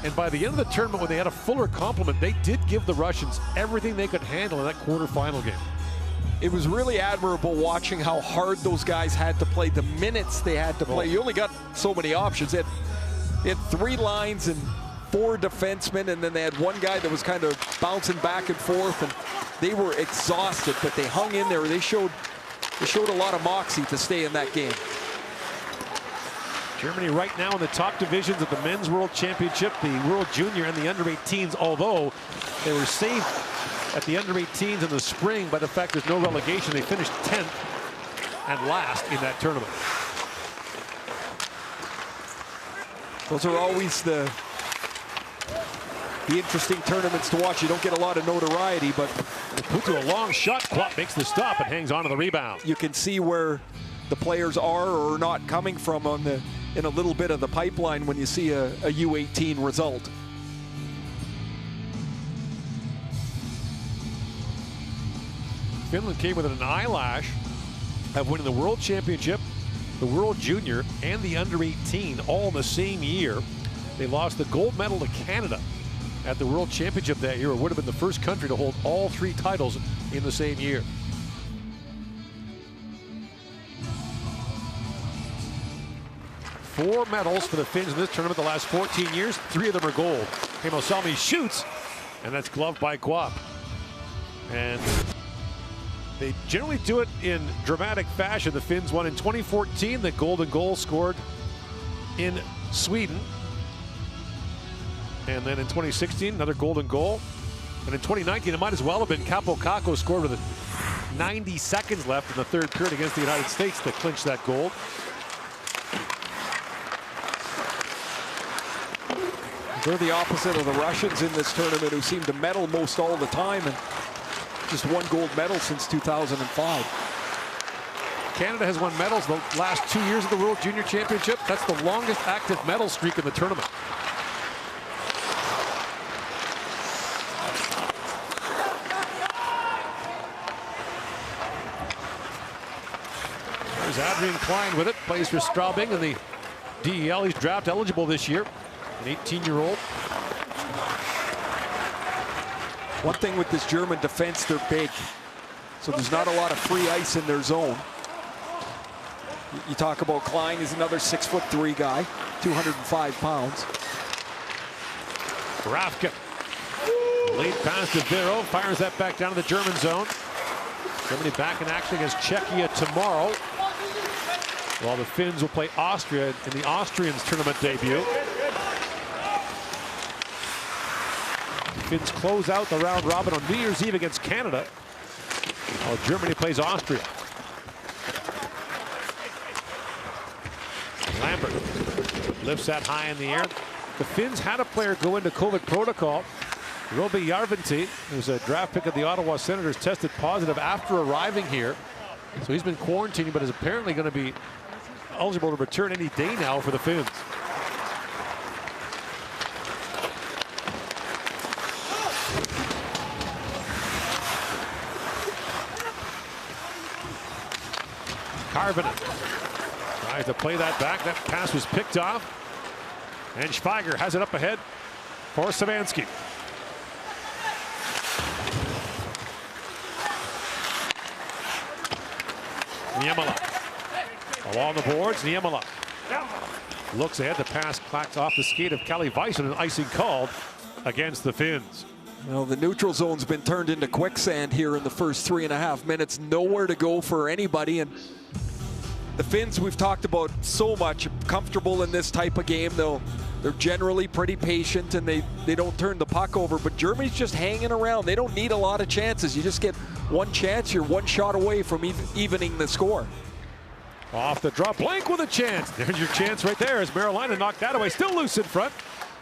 And by the end of the tournament, when they had a fuller complement, they did give the Russians everything they could handle in that quarterfinal game. It was really admirable watching how hard those guys had to play, the minutes they had to play. You only got so many options. They had 3 lines and 4 defensemen, and then they had one guy that was kind of bouncing back and forth, and they were exhausted, but they hung in there. They showed a lot of moxie to stay in that game. Germany right now in the top divisions of the Men's World Championship, the World Junior and the Under-18s, although they were saved at the Under-18s in the spring by the fact there's no relegation. They finished 10th and last in that tournament. Those are always the interesting tournaments to watch. You don't get a lot of notoriety, but put to a long shot. Klopp makes the stop and hangs on to the rebound. You can see where the players are or are not coming from in a little bit of the pipeline when you see a U18 result. Finland came with an eyelash of winning the World Championship, the World Junior, and the Under-18 all in the same year. They lost the gold medal to Canada at the World Championship that year. It would have been the first country to hold all 3 titles in the same year. Four medals for the Finns in this tournament the last 14 years. 3 of them are gold. Kimmo Salmi shoots, and that's gloved by Guap. And they generally do it in dramatic fashion. The Finns won in 2014, the golden goal scored in Sweden. And then in 2016, another golden goal. And in 2019, it might as well have been Capo Kakko scored with 90 seconds left in the 3rd period against the United States to clinch that gold. They're the opposite of the Russians in this tournament, who seem to medal most all the time, and just 1 gold medal since 2005. Canada has won medals the last 2 years of the World Junior Championship. That's the longest active medal streak in the tournament. There's Adrian Klein with it, plays for Straubing in the DEL. He's draft eligible this year, an 18-year-old. One thing with this German defense, they're big, so there's not a lot of free ice in their zone. You talk about Klein, is another 6'3" guy, 205 pounds. Rafkin, lead pass to Vero, fires that back down to the German zone. Germany back in action against Czechia tomorrow, while the Finns will play Austria in the Austrians tournament debut. Finns close out the round robin on New Year's Eve against Canada, while Germany plays Austria. Lambert lifts that high in the air. The Finns had a player go into COVID protocol. Roby Järventie, who's a draft pick of the Ottawa Senators, tested positive after arriving here. So he's been quarantining, but is apparently going to be eligible to return any day now for the Finns. Karvinen tries to play that back. That pass was picked off. And Schweiger has it up ahead for Szymanski. Niemela along the boards. Niemela looks ahead. The pass clacks off the skate of Kalle Weiss, and an icing called against the Finns. Well, the neutral zone's been turned into quicksand here in the first 3.5 minutes. Nowhere to go for anybody. And the Finns, we've talked about so much, comfortable in this type of game. They're generally pretty patient, and they don't turn the puck over. But Germany's just hanging around. They don't need a lot of chances. You just get one chance. You're one shot away from evening the score. Off the draw, Blank with a chance. There's your chance right there as Marilina knocked that away. Still loose in front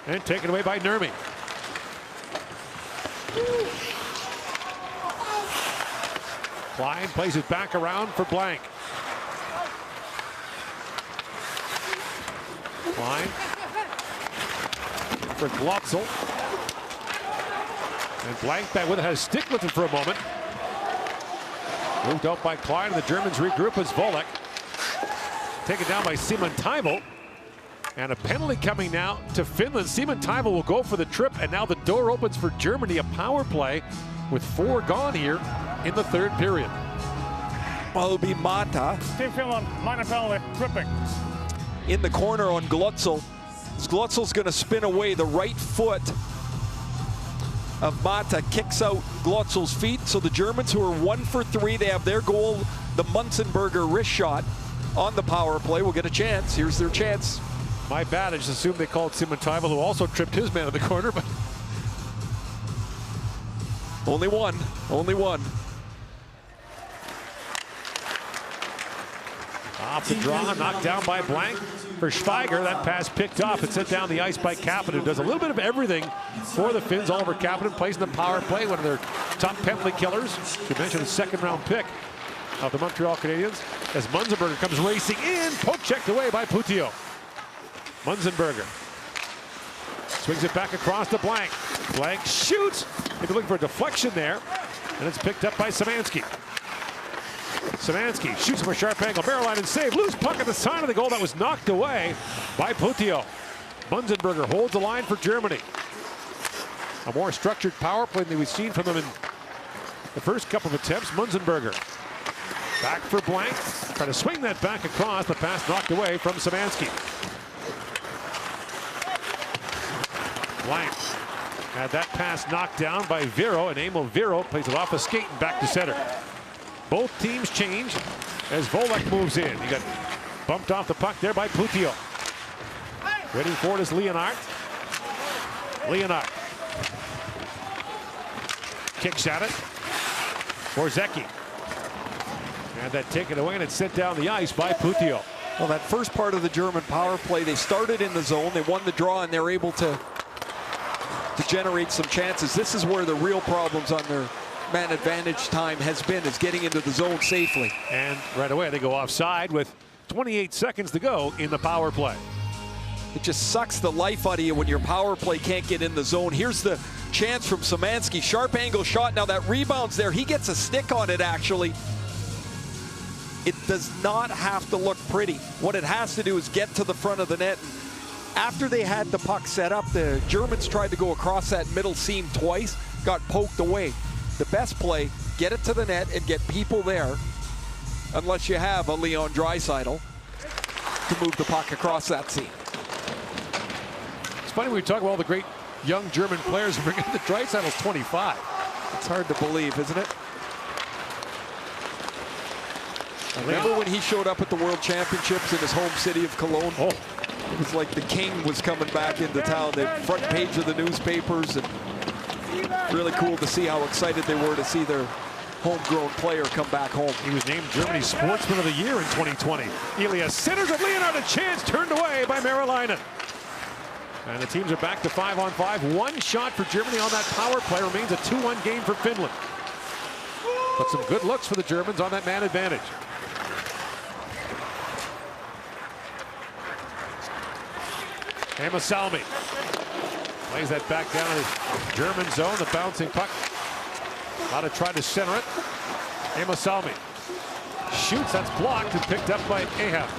and taken away by Nurmi. Klein plays it back around for Blank. Klein for Glotzel. And Blank back with it, has stick with it for a moment. Moved out by Klein, and the Germans regroup as Volek. Taken down by Simon Taival. And a penalty coming now to Finland. Simon Taival will go for the trip, and now the door opens for Germany. A power play with 4 gone here in the 3rd period. Well, it'll be Mata. Team Finland, minor penalty, tripping. In the corner on Glotzel. Glotzel's going to spin away. The right foot of Mata kicks out Glotzel's feet. So the Germans, who are 1 for 3, they have their goal, the Munzenberger wrist shot on the power play, will get a chance. Here's their chance. My bad, I just assumed they called Simon Taival, who also tripped his man in the corner, but only one. Off the draw, knocked down by Blank for Schweiger. That pass picked off and sent down the ice by Kapanen, who does a little bit of everything for the Finns. Oliver Kapanen plays in the power play, one of their top penalty killers. You mentioned the 2nd-round pick of the Montreal Canadiens, as Munzenberger comes racing in, poke checked away by Puttio. Munzenberger swings it back across to Blank. Blank shoots. They're looking for a deflection there, and it's picked up by Szymanski. Szymanski shoots from a sharp angle. Merrilainen save. Loose puck at the side of the goal that was knocked away by Puttio. Munzenberger holds the line for Germany. A more structured power play than we've seen from them in the first couple of attempts. Munzenberger back for Blank. Trying to swing that back across. The pass knocked away from Szymanski. Blank had that pass knocked down by Viro, and Emil Viro plays it off a skate and back to center. Both teams change as Volek moves in. He got bumped off the puck there by Puttio. Waiting for it is Leonard. Leonard kicks at it for Zeki. And that taken away, and it's sent down the ice by Puttio. Well, that first part of the German power play, they started in the zone, they won the draw, and they're able to generate some chances. This is where the real problems on their man advantage time has been, is getting into the zone safely. And right away they go offside with 28 seconds to go in the power play. It just sucks the life out of you when your power play can't get in the zone. Here's the chance from Szymanski. Sharp angle shot. Now that rebound's there. He gets a stick on it, actually. It does not have to look pretty. What it has to do is get to the front of the net. After they had the puck set up, the Germans tried to go across that middle seam twice, got poked away. The best play, get it to the net and get people there, unless you have a Leon Draisaitl to move the puck across that seam. It's funny when we talk about all the great young German players, bring in the Draisaitl's 25. It's hard to believe, isn't it? Remember when he showed up at the World Championships in his home city of Cologne? Oh. It was like the king was coming back into town. The front page of the newspapers, and really cool to see how excited they were to see their homegrown player come back home. He was named Germany's Sportsman of the Year in 2020. Elias centers at Leonard, a chance turned away by Merrilainen. And the teams are back to 5-on-5. One shot for Germany on that power play. Remains a 2-1 game for Finland. But some good looks for the Germans on that man advantage. Salmi plays that back down in the German zone. The bouncing puck. How to try to center it. Salmi shoots. That's blocked and picked up by Ahab.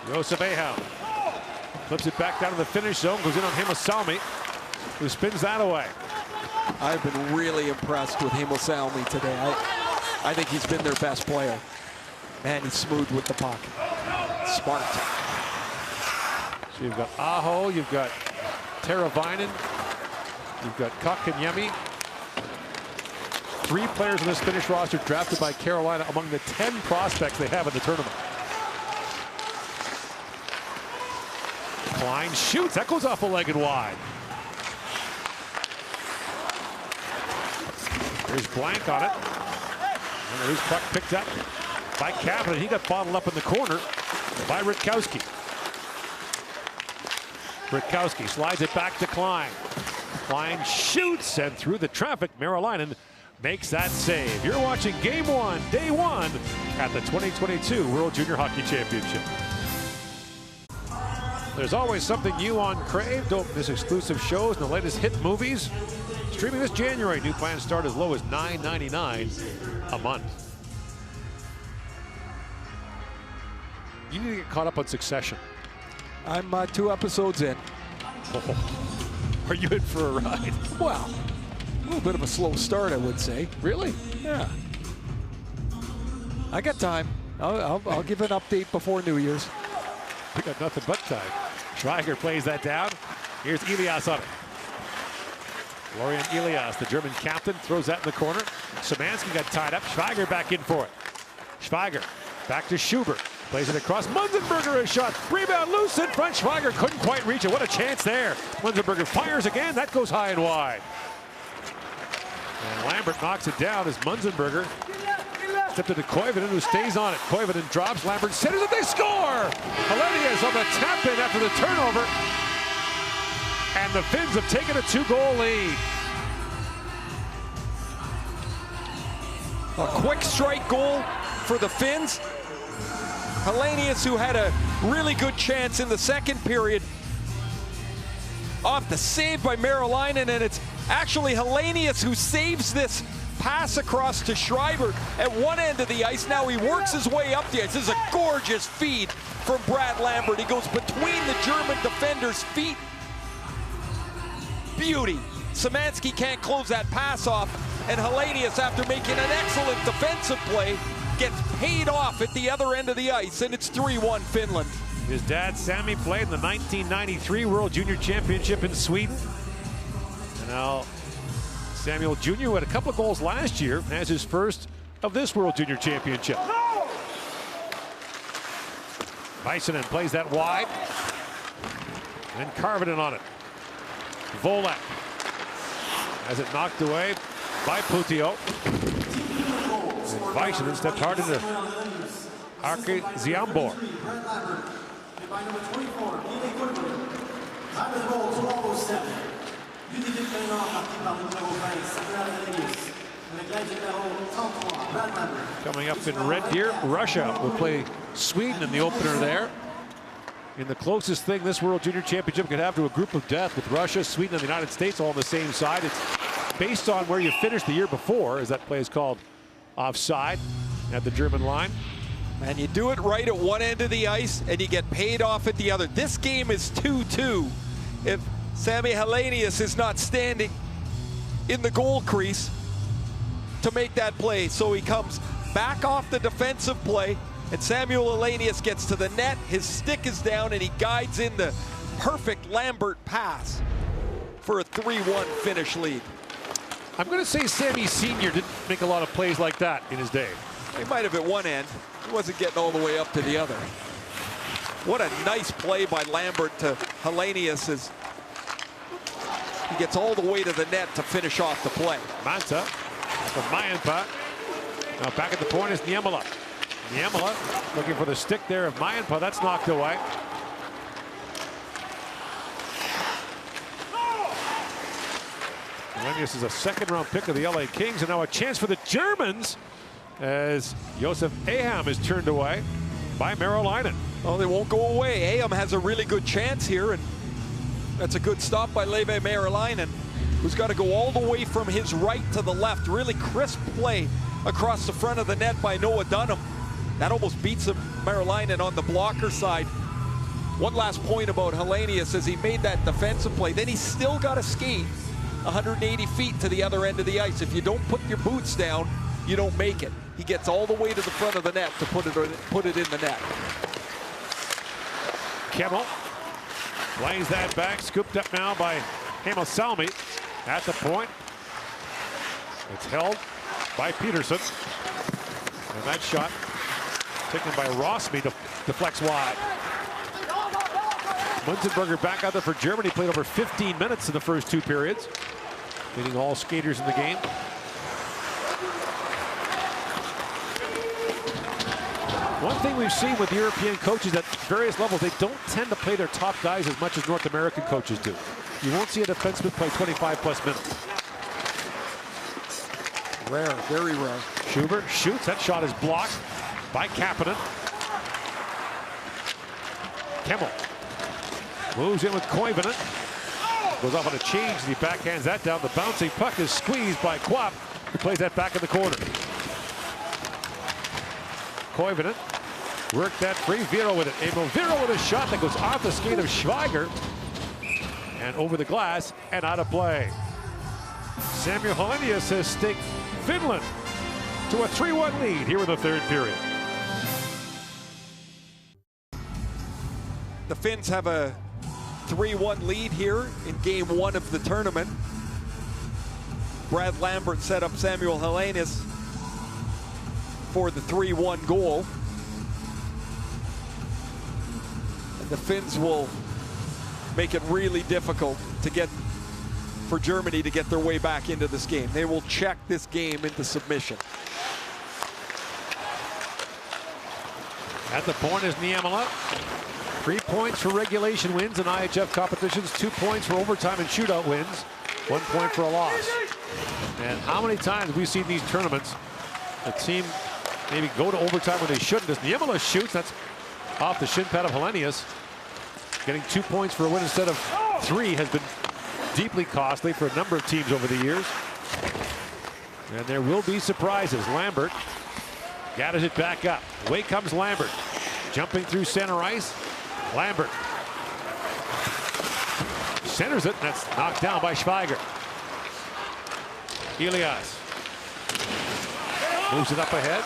Josef Ahab flips it back down to the finish zone. Goes in on Salmi, who spins that away. I've been really impressed with Salmi today. I think he's been their best player. Man, he's smooth with the puck. Smart. So you've got Aho, you've got Teravainen, you've got Kotkaniemi. 3 players in this Finnish roster drafted by Carolina among the 10 prospects they have in the tournament. Klein shoots. That goes off a leg and wide. There's Blank on it. And there's puck picked up by Kapanen. He got bottled up in the corner by Rutkowski. Rutkowski slides it back to Klein. Klein shoots, and through the traffic, Merrilainen makes that save. You're watching Game 1, Day 1 at the 2022 World Junior Hockey Championship. There's always something new on Crave. Don't miss exclusive shows and the latest hit movies. Streaming this January. New plans start as low as $9.99 a month. You need to get caught up on Succession. I'm 2 episodes in. Oh, are you in for a ride? Well, a little bit of a slow start, I would say. Really? Yeah. I got time. I'll give an update before New Year's. We got nothing but time. Schweiger plays that down. Here's Elias on it. Florian Elias, the German captain, throws that in the corner. Szymanski got tied up. Schweiger back in for it. Schweiger back to Schubert. Plays it across. Munzenberger, a shot. Rebound loose in front. Schweiger couldn't quite reach it. What a chance there. Munzenberger fires again. That goes high and wide. And Lambert knocks it down as Munzenberger stepped into Koivunen, who stays on it. Koivunen drops. Lambert centers it. They score! Helenius on the tap in after the turnover. And the Finns have taken a 2-goal lead. A quick strike goal for the Finns. Helenius, who had a really good chance in the second period, off the save by Merrilainen, and it's Actually, Helenius, who saves this pass across to Schreiber at one end of the ice. Now he works his way up the ice. This is a gorgeous feed from Brad Lambert. He goes between the German defender's feet. Beauty. Szymanski can't close that pass off, and Helenius, after making an excellent defensive play, gets paid off at the other end of the ice, and it's 3-1 Finland. His dad, Sammy, played in the 1993 World Junior Championship in Sweden. And now Samuel Jr., who had a couple of goals last year, has his first of this World Junior Championship. Väisänen plays that wide. And Karvinen on it. Volek has it knocked away by Puutio. And Väisänen stepped hard into Arke Ziambor. Coming up in Red Deer, Russia will play Sweden in the opener there. In the closest thing this World Junior Championship could have to a group of death, with Russia, Sweden, and the United States all on the same side. It's based on where you finished the year before, as that play is called offside at the German line. And you do it right at one end of the ice, and you get paid off at the other. This game is 2-2. If Sami Helenius is not standing in the goal crease to make that play, so he comes back off the defensive play, and Samuel Helenius gets to the net, his stick is down, and he guides in the perfect Lambert pass for a 3-1 Finnish lead. I'm going to say Sammy Sr. didn't make a lot of plays like that in his day. He might have at one end. He wasn't getting all the way up to the other. What a nice play by Lambert to Helenius as he gets all the way to the net to finish off the play. Manta from Mäenpää. Now back at the point is Niemela. Niemela looking for the stick there of Mäenpää. That's knocked away. Helenius is a second-round pick of the LA Kings, and now a chance for the Germans as Josef Aham is turned away by Merolainen. Oh, they won't go away. Aham has a really good chance here, and that's a good stop by Leevi Merolainen, who's got to go all the way from his right to the left. Really crisp play across the front of the net by Noah Dunham. That almost beats him, Merolainen, on the blocker side. One last point about Helenius is he made that defensive play. Then he's still got to skate 180 feet to the other end of the ice. If you don't put your boots down, you don't make it. He gets all the way to the front of the net to put it in the net. Kemmel lays that back, scooped up now by Salmi at the point. It's held by Peterson. And that shot taken by Rosmi deflects wide. Munzenberger back out there for Germany. Played over 15 minutes in the first two periods, leading all skaters in the game. One thing we've seen with European coaches at various levels, they don't tend to play their top guys as much as North American coaches do. You won't see a defenseman play 25+ minutes. Rare, very rare. Schubert shoots. That shot is blocked by Kapanen. Kemmel moves in with Koivunen. Goes off on a change, and he backhands that down. The bouncing puck is squeezed by Quap, who plays that back in the corner. Koivunen worked that free. Viro with it. Emil Viro with a shot that goes off the skate of Schweiger and over the glass and out of play. Samuel Helenius has staked Finland to a 3-1 lead here in the third period. The Finns have a 3-1 lead here in game one of the tournament. Brad Lambert set up Samuel Helenius for the 3-1 goal. And the Finns will make it really difficult for Germany to get their way back into this game. They will check this game into submission. At the point is Niemela. 3 points for regulation wins in IHF competitions, 2 points for overtime and shootout wins, 1 point for a loss. And how many times have we seen these tournaments, a team maybe go to overtime when they shouldn't? As Niemela shoots, that's off the shin pad of Helenius. Getting 2 points for a win instead of 3 has been deeply costly for a number of teams over the years. And there will be surprises. Lambert gathers it back up. Away comes Lambert. Jumping through center ice. Lambert centers it, and that's knocked down by Schweiger. Elias moves it up ahead.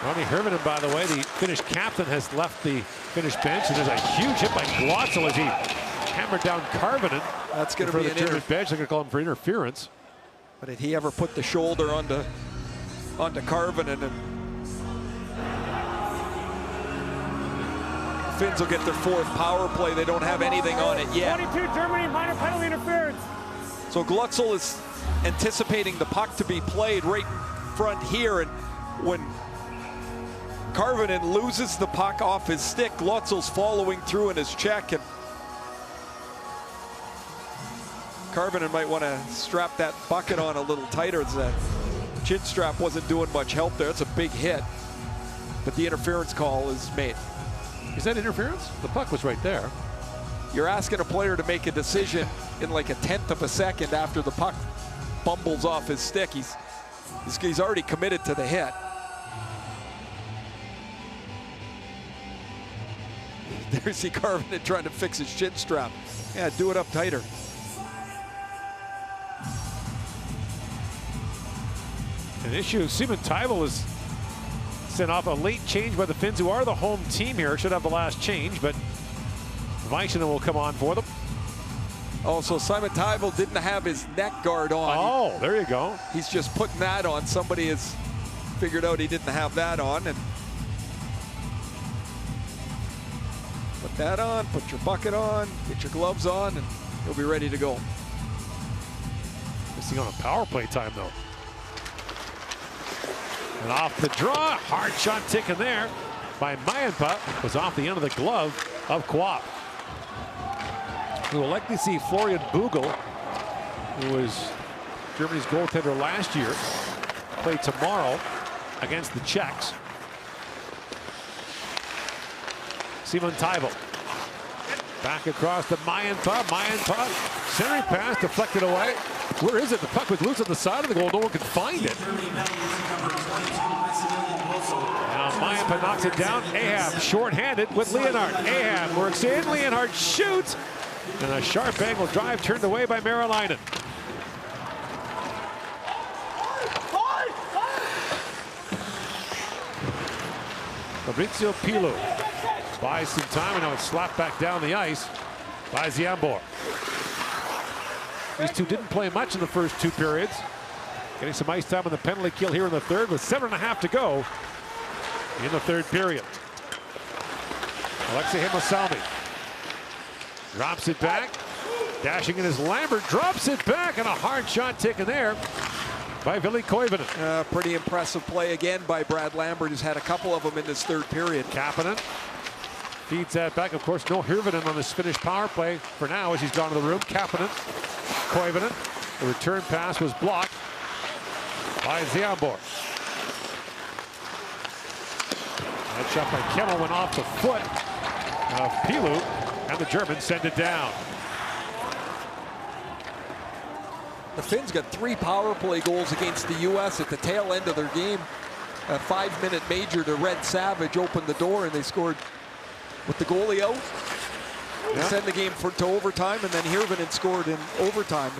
Ronnie Hirvonen, by the way, the Finnish captain, has left the Finnish bench, and there's a huge hit by Glotzel as he hammered down Karvinen. That's going to be the German bench. They're going to call him for interference. But did he ever put the shoulder onto Karvinen? And Finns will get their 4th power play. They don't have anything on it yet. 22 Germany, minor penalty interference. So Glotzel is anticipating the puck to be played right in front here, and when Karvinen loses the puck off his stick, Glotzel's following through in his check, and Karvinen might want to strap that bucket on a little tighter. The chin strap wasn't doing much help there. It's a big hit, but the interference call is made. Is that interference? The puck was right there. You're asking a player to make a decision in like a 1/10 of a second after the puck bumbles off his stick. He's already committed to the hit. There's the Karvinen trying to fix his chin strap. Yeah, do it up tighter. An issue. Simon Tybel was sent off. A late change by the Finns, who are the home team here. Should have the last change, but Vaishnanen will come on for them. Oh, so Simon Tybel didn't have his neck guard on. Oh, there you go. He's just putting that on. Somebody has figured out he didn't have that on, and put that on, put your bucket on, get your gloves on, and you'll be ready to go. Missing on a power play time, though. And off the draw, hard shot taken there by Mayenpa. Was off the end of the glove of Quap. We will likely see Florian Bugel, who was Germany's goaltender last year, play tomorrow against the Czechs. Simon Tybel back across to Mayenpa. Mayenpa, centering pass deflected away. Where is it? The puck was loose on the side of the goal. No one could find it. Now Mayenpa knocks it down. Ahab short-handed with Leonhard. Ahab works in. Leonhard shoots. And a sharp angle drive turned away by Marilainen. Fabrizio Pilu buys some time, and now it's slapped back down the ice by Ziambor. These two didn't play much in the first 2 periods. Getting some ice time on the penalty kill here in the third with 7.5 to go in the third period. Alexei Hemosalmi drops it back. Dashing in is Lambert, drops it back, and a hard shot taken there by Ville Koivunen. Pretty impressive play again by Brad Lambert, who's had a couple of them in this third period. Kapanen feeds that back. Of course, no Hirvonen on this Finnish power play for now as he's gone to the room. Kapanen, Koivunen. The return pass was blocked by Ziambor. That shot by Kemmel went off the foot of Pilu, and the Germans send it down. The Finns got 3 power play goals against the U.S. at the tail end of their game. A 5-minute major to Red Savage opened the door, and they scored with the goalie out. They send the game to overtime, and then Hirvonen scored in overtime.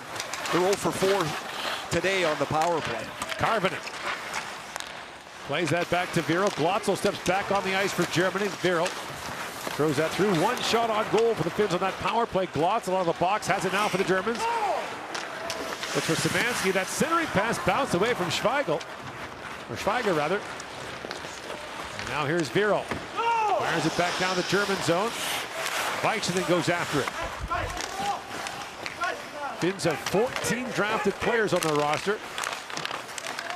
They're 0 for 4 today on the power play. Karvinen plays that back to Viral. Glotzel steps back on the ice for Germany. Viral throws that through. 1 shot on goal for the Finns on that power play. Glotzel out of the box, has it now for the Germans. Looks for Szymanski. That centering pass bounced away from Schweigel. Or Schweiger, rather. And now here's Viral. Fires it back down the German zone. Vaishnanen goes after it. Finns have 14 drafted players on their roster.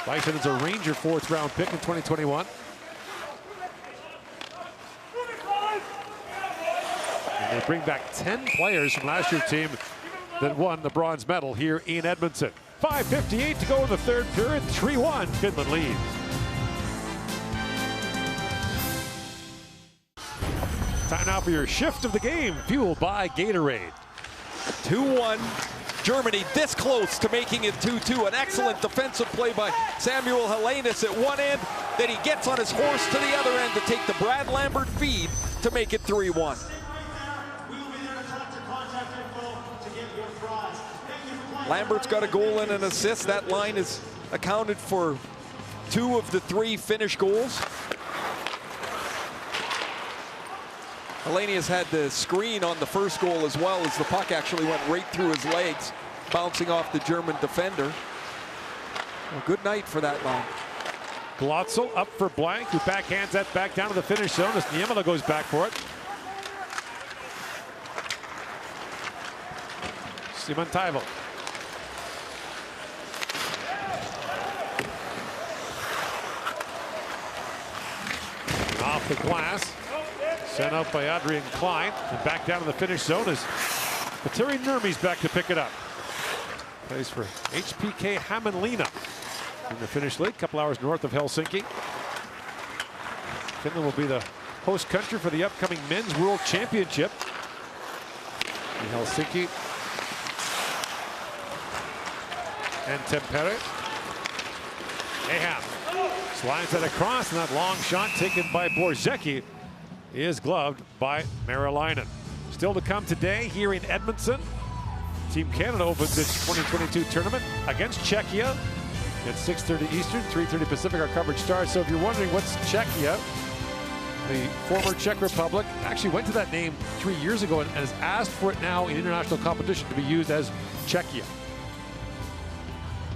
Vaishnanen's a Ranger 4th round pick in 2021. And they bring back 10 players from last year's team that won the bronze medal here in Edmonton. 5:58 to go in the third period. 3-1, Finland leads. Time now for your shift of the game, fueled by Gatorade. 2-1. Germany this close to making it 2-2. An excellent defensive play by Samuel Helenius at one end. Then he gets on his horse to the other end to take the Brad Lambert feed to make it 3-1. Lambert's got a goal and an assist. That line is accounted for 2 of the 3 Finnish goals. Helenius had the screen on the first goal as well, as the puck actually went right through his legs, bouncing off the German defender. A good night for that line. Glotzel up for Blank, who backhands that back down to the finish zone as Niemela goes back for it. Simon Taivo. Off the glass. Sent out by Adrian Klein. And back down to the finish zone as Petteri Nurmi's back to pick it up. Plays for HPK Hämeenlinna in the Finnish league, a couple hours north of Helsinki. Finland will be the host country for the upcoming Men's World Championship in Helsinki and Tampere. Aham slides that across, and that long shot taken by Borzecki is gloved by Meriläinen. Still to come today here in Edmonton. Team Canada opens its 2022 tournament against Czechia at 6:30 Eastern, 3:30 Pacific. Our coverage starts. So if you're wondering what's Czechia, the former Czech Republic actually went to that name 3 years ago and has asked for it now in international competition to be used as Czechia,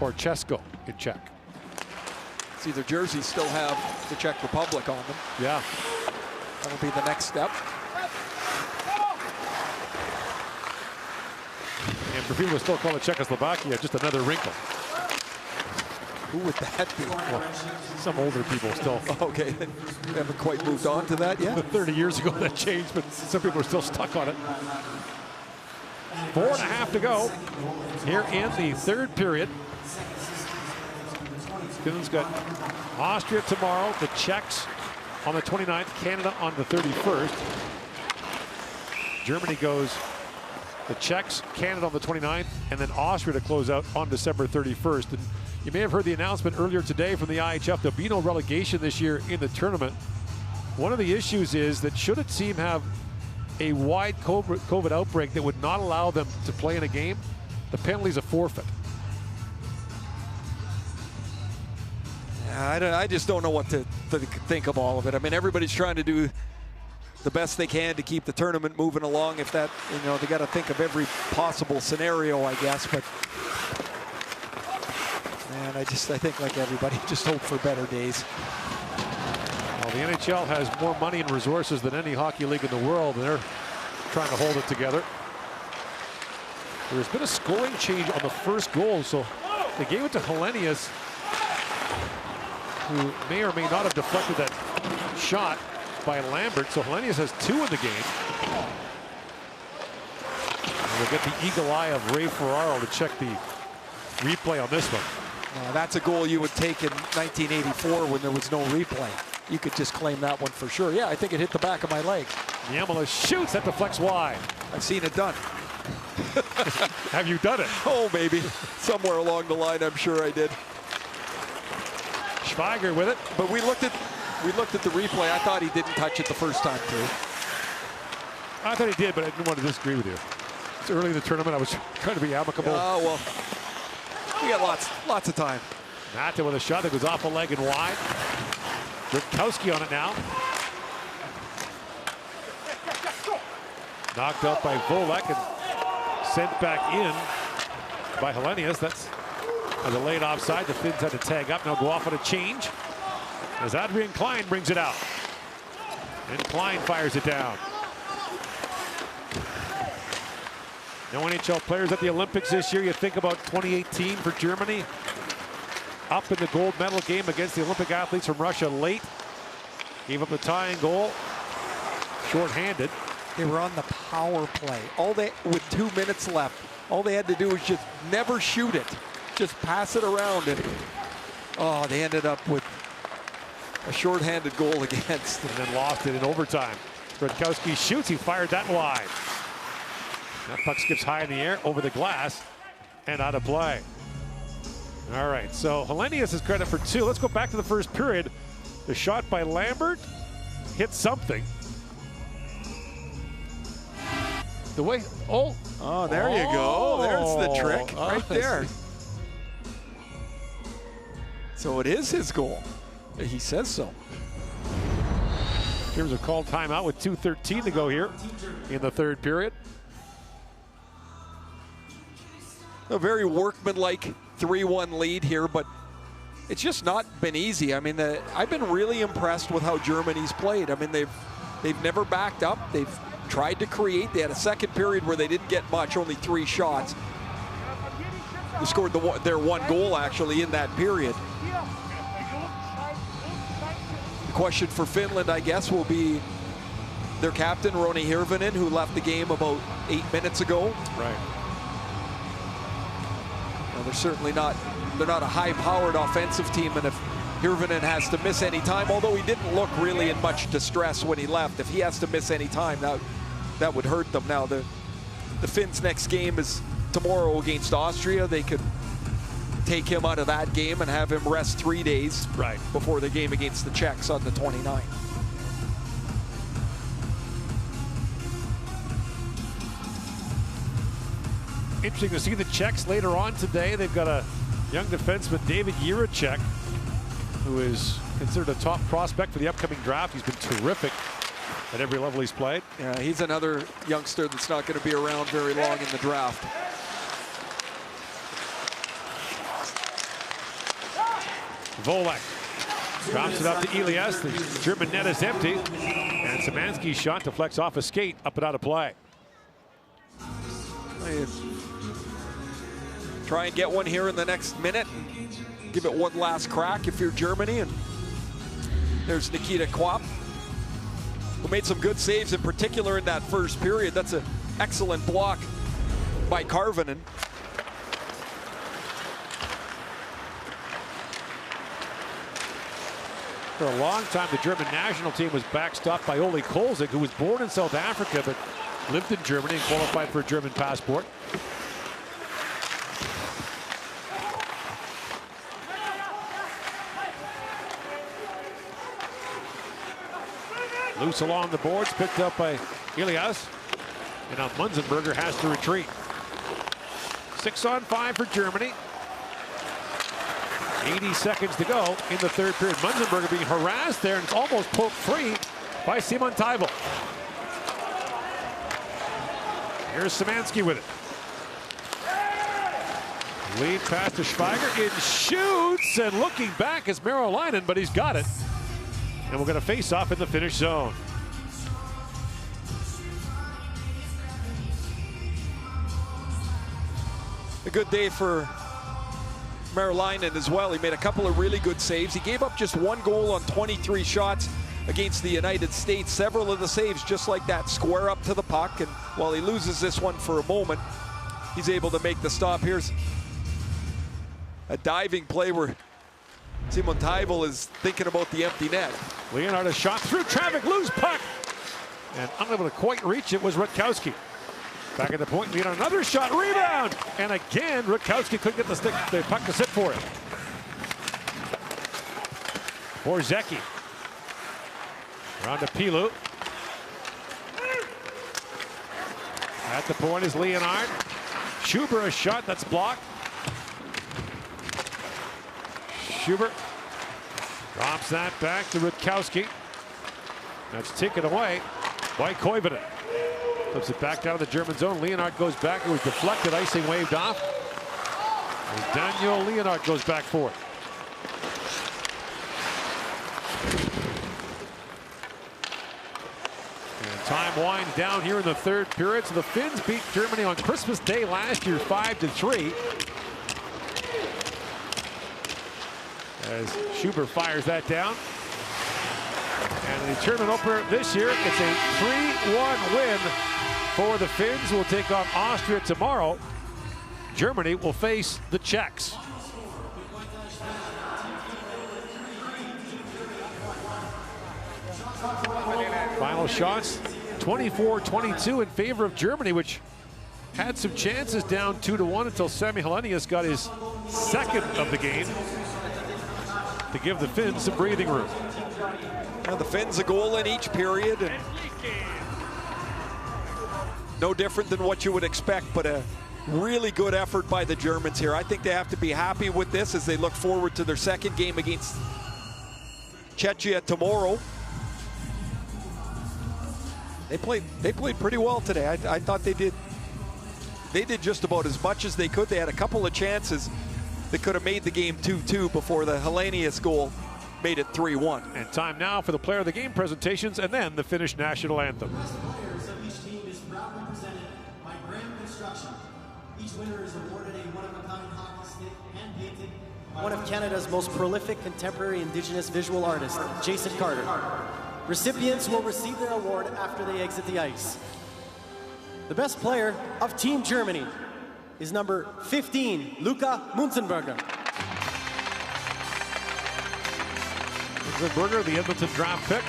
or Česko in Czech. See, their jerseys still have the Czech Republic on them. Yeah. That'll be the next step. And for people who still call it Czechoslovakia, just another wrinkle. Who would that be? Well, some older people still. Okay, they haven't quite moved on to that yet. 30 years ago that changed, but some people are still stuck on it. 4.5 to go here in the third period. Finland's got Austria tomorrow, the Czechs on the 29th, Canada on the 31st. Germany goes the Czechs, Canada on the 29th, and then Austria to close out on December 31st. And you may have heard the announcement earlier today from the IHF. There'll be no relegation this year in the tournament. One of the issues is that should a team have a wide COVID outbreak that would not allow them to play in a game, the penalty's a forfeit. I just don't know what to think of all of it. I mean, everybody's trying to do the best they can to keep the tournament moving along. If that, you know, they got to think of every possible scenario, I guess. But man, I think like everybody, just hope for better days. Well, the NHL has more money and resources than any hockey league in the world, and they're trying to hold it together. There's been a scoring change on the first goal, so they gave it to Helenius, who may or may not have deflected that shot by Lambert. So Helenius has 2 in the game. And we'll get the eagle eye of Ray Ferraro to check the replay on this one. That's a goal you would take in 1984 when there was no replay. You could just claim that one for sure. Yeah, I think it hit the back of my leg. Niemela shoots, that deflects wide. I've seen it done. Have you done it? Oh, maybe. Somewhere along the line, I'm sure I did. Schweiger with it. But we looked at the replay. I thought he didn't touch it the first time too. I thought he did, but I didn't want to disagree with you. It's early in the tournament. I was trying to be amicable. Oh, well, we got lots of time. Mata with a shot that goes off a leg and wide. Rutkowski on it now. Knocked out by Volek and sent back in by Helenius. That's a delayed offside. The Finns had to tag up. Now go off on a change as Adrian Klein brings it out. And Klein fires it down. No NHL players at the Olympics this year. You think about 2018 for Germany. Up in the gold medal game against the Olympic athletes from Russia late. Gave up the tying goal. Short-handed. They were on the power play. With 2 minutes left, all they had to do was just never shoot it. Just pass it around, and they ended up with a short-handed goal against. And then lost it in overtime. Rutkowski shoots, he fired that wide. That puck skips high in the air, over the glass, and out of play. All right, so Helenius is credit for 2. Let's go back to the first period. The shot by Lambert hit something. The way, oh, there you go. There's the trick right there. So it is his goal. He says so. Here's a called timeout with 2:13 to go here in the third period. A very workmanlike 3-1 lead here, but it's just not been easy. I mean, I've been really impressed with how Germany's played. I mean, they've never backed up. They've tried to create. They had a second period where they didn't get much, only 3 shots. They scored their 1 goal, actually, in that period. The question for Finland, I guess, will be their captain, Roni Hirvonen, who left the game about 8 minutes ago. Right. Now, they're certainly not, they're not a high-powered offensive team, and if Hirvonen has to miss any time, although he didn't look really in much distress when he left, if he has to miss any time, that would hurt them. Now, the Finns' next game is tomorrow against Austria. They could take him out of that game and have him rest 3 days before the game against the Czechs on the 29th. Interesting to see the Czechs later on today. They've got a young defenseman, David Jiricek, who is considered a top prospect for the upcoming draft. He's been terrific at every level he's played. Yeah, he's another youngster that's not going to be around very long in the draft. Volek drops it up to Elias. The German net is empty. And Szymanski's shot deflects off a skate, up and out of play. Try and get one here in the next minute. Give it one last crack if you're Germany. And there's Nikita Kwap, who made some good saves, in particular in that first period. That's an excellent block by Karvinen. For a long time, the German national team was backstopped by Ole Kolzig, who was born in South Africa but lived in Germany and qualified for a German passport. Loose along the boards, picked up by Elias. And now Munzenberger has to retreat. 6-on-5 for Germany. 80 seconds to go in the third period. Munzenberger being harassed there, and it's almost poked free by Simon Tybalt. Here's Szymanski with it. Lead pass to Schweiger. It shoots, and looking back is Merolainen, but he's got it. And we're going to face off in the Finnish zone. A good day for Merolainen as well. He made a couple of really good saves. He gave up just 1 goal on 23 shots against the United States. Several of the saves just like that, square up to the puck. And while he loses this one for a moment, he's able to make the stop. Here's a diving play where Simon Tybalt is thinking about the empty net. Leonard a shot through traffic, loose puck. And unable to quite reach it was Rutkowski. Back at the point, Leonard another shot, rebound. And again, Rutkowski couldn't get the puck to sit for it. Borzecki. Around to Pilu. At the point is Leonard. Schuber a shot that's blocked. Schuber drops that back to Rutkowski. That's taken away by Koivunen. Flips it back down to the German zone. Leonard goes back. It was deflected. Icing waved off. As Daniel Leonard goes back for it. And time winds down here in the third period. So the Finns beat Germany on Christmas Day last year 5-3. As Schuber fires that down. And the tournament opener this year, it's a 3-1 win for the Finns. Will take on Austria tomorrow. Germany will face the Czechs. Final Final shots, 24-22 in favor of Germany, which had some chances down 2-1 until Sami Helenius got his second of the game to give the Finns some breathing room. Well, the Finns a goal in each period, and no different than what you would expect, but a really good effort by the Germans here. I think they have to be happy with this as they look forward to their second game against Czechia tomorrow. They played pretty well today. I thought they did just about as much as they could. They had a couple of chances that could have made the game 2-2 before the Helenius goal made it 3-1. And time now for the player of the game presentations and then the Finnish national anthem. One of Canada's most prolific contemporary Indigenous visual artists, Jason Carter. Recipients will receive their award after they exit the ice. The best player of Team Germany is number 15, Luca Munzenberger. Munzenberger, the Edmonton draft pick.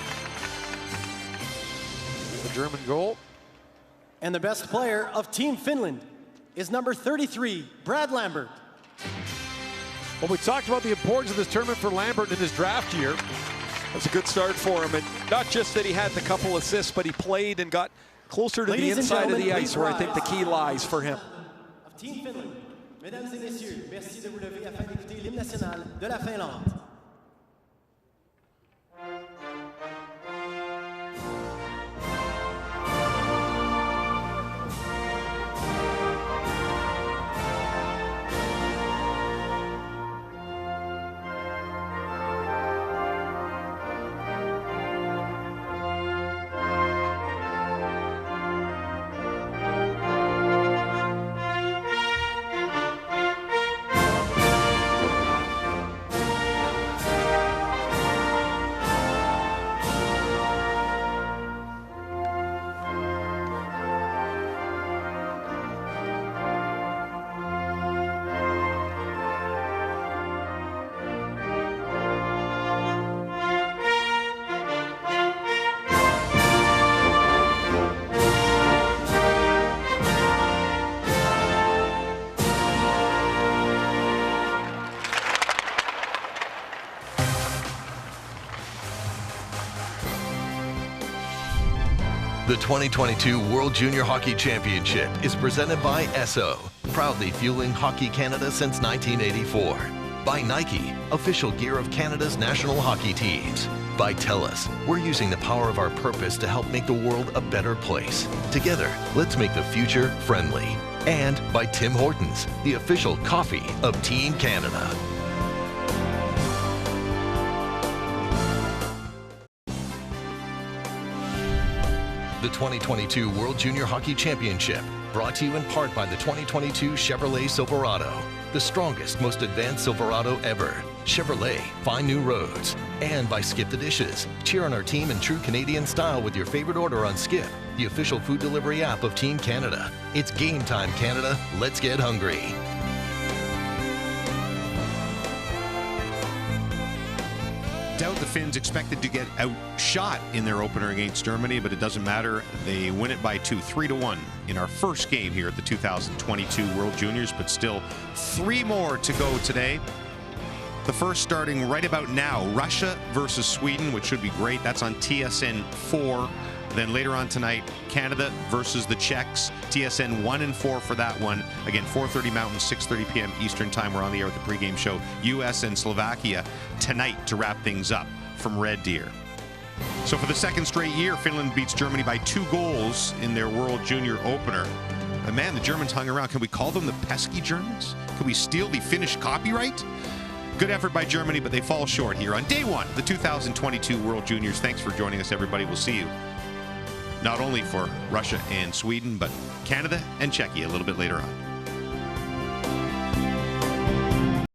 The German goal. And the best player of Team Finland is number 33, Brad Lambert. Well, we talked about the importance of this tournament for Lambert in his draft year. That's a good start for him, and not just that he had the couple assists, but he played and got closer to the inside of the ice, where I think the key lies for him. Of Team Finland, mesdames et messieurs, merci de vous lever afin d'écouter l'hymne national de la Finlande. The 2022 World Junior Hockey Championship is presented by Esso, proudly fueling Hockey Canada since 1984. By Nike, official gear of Canada's national hockey teams. By TELUS, we're using the power of our purpose to help make the world a better place. Together, let's make the future friendly. And by Tim Hortons, the official coffee of Team Canada. The 2022 World Junior Hockey Championship, brought to you in part by the 2022 Chevrolet Silverado, the strongest, most advanced Silverado ever. Chevrolet, find new roads. And by Skip the Dishes. Cheer on our team in true Canadian style with your favorite order on Skip, the official food delivery app of Team Canada. It's game time, Canada. Let's get hungry. Doubt the Finns expected to get outshot in their opener against Germany, but it doesn't matter. They win it by 2, 3-1 in our first game here at the 2022 World Juniors, but still 3 more to go today. The first starting right about now, Russia versus Sweden, which should be great. That's on TSN 4. Then later on tonight, Canada versus the Czechs. TSN 1 and 4 for that one. Again, 4:30 Mountain, 6:30 p.m. Eastern time. We're on the air with the pregame show. U.S. and Slovakia tonight to wrap things up from Red Deer. So for the second straight year, Finland beats Germany by 2 goals in their World Junior opener. And man, the Germans hung around. Can we call them the pesky Germans? Can we steal the Finnish copyright? Good effort by Germany, but they fall short here on day 1 of the 2022 World Juniors. Thanks for joining us, everybody. We'll see you not only for Russia and Sweden, but Canada and Czechia a little bit later on.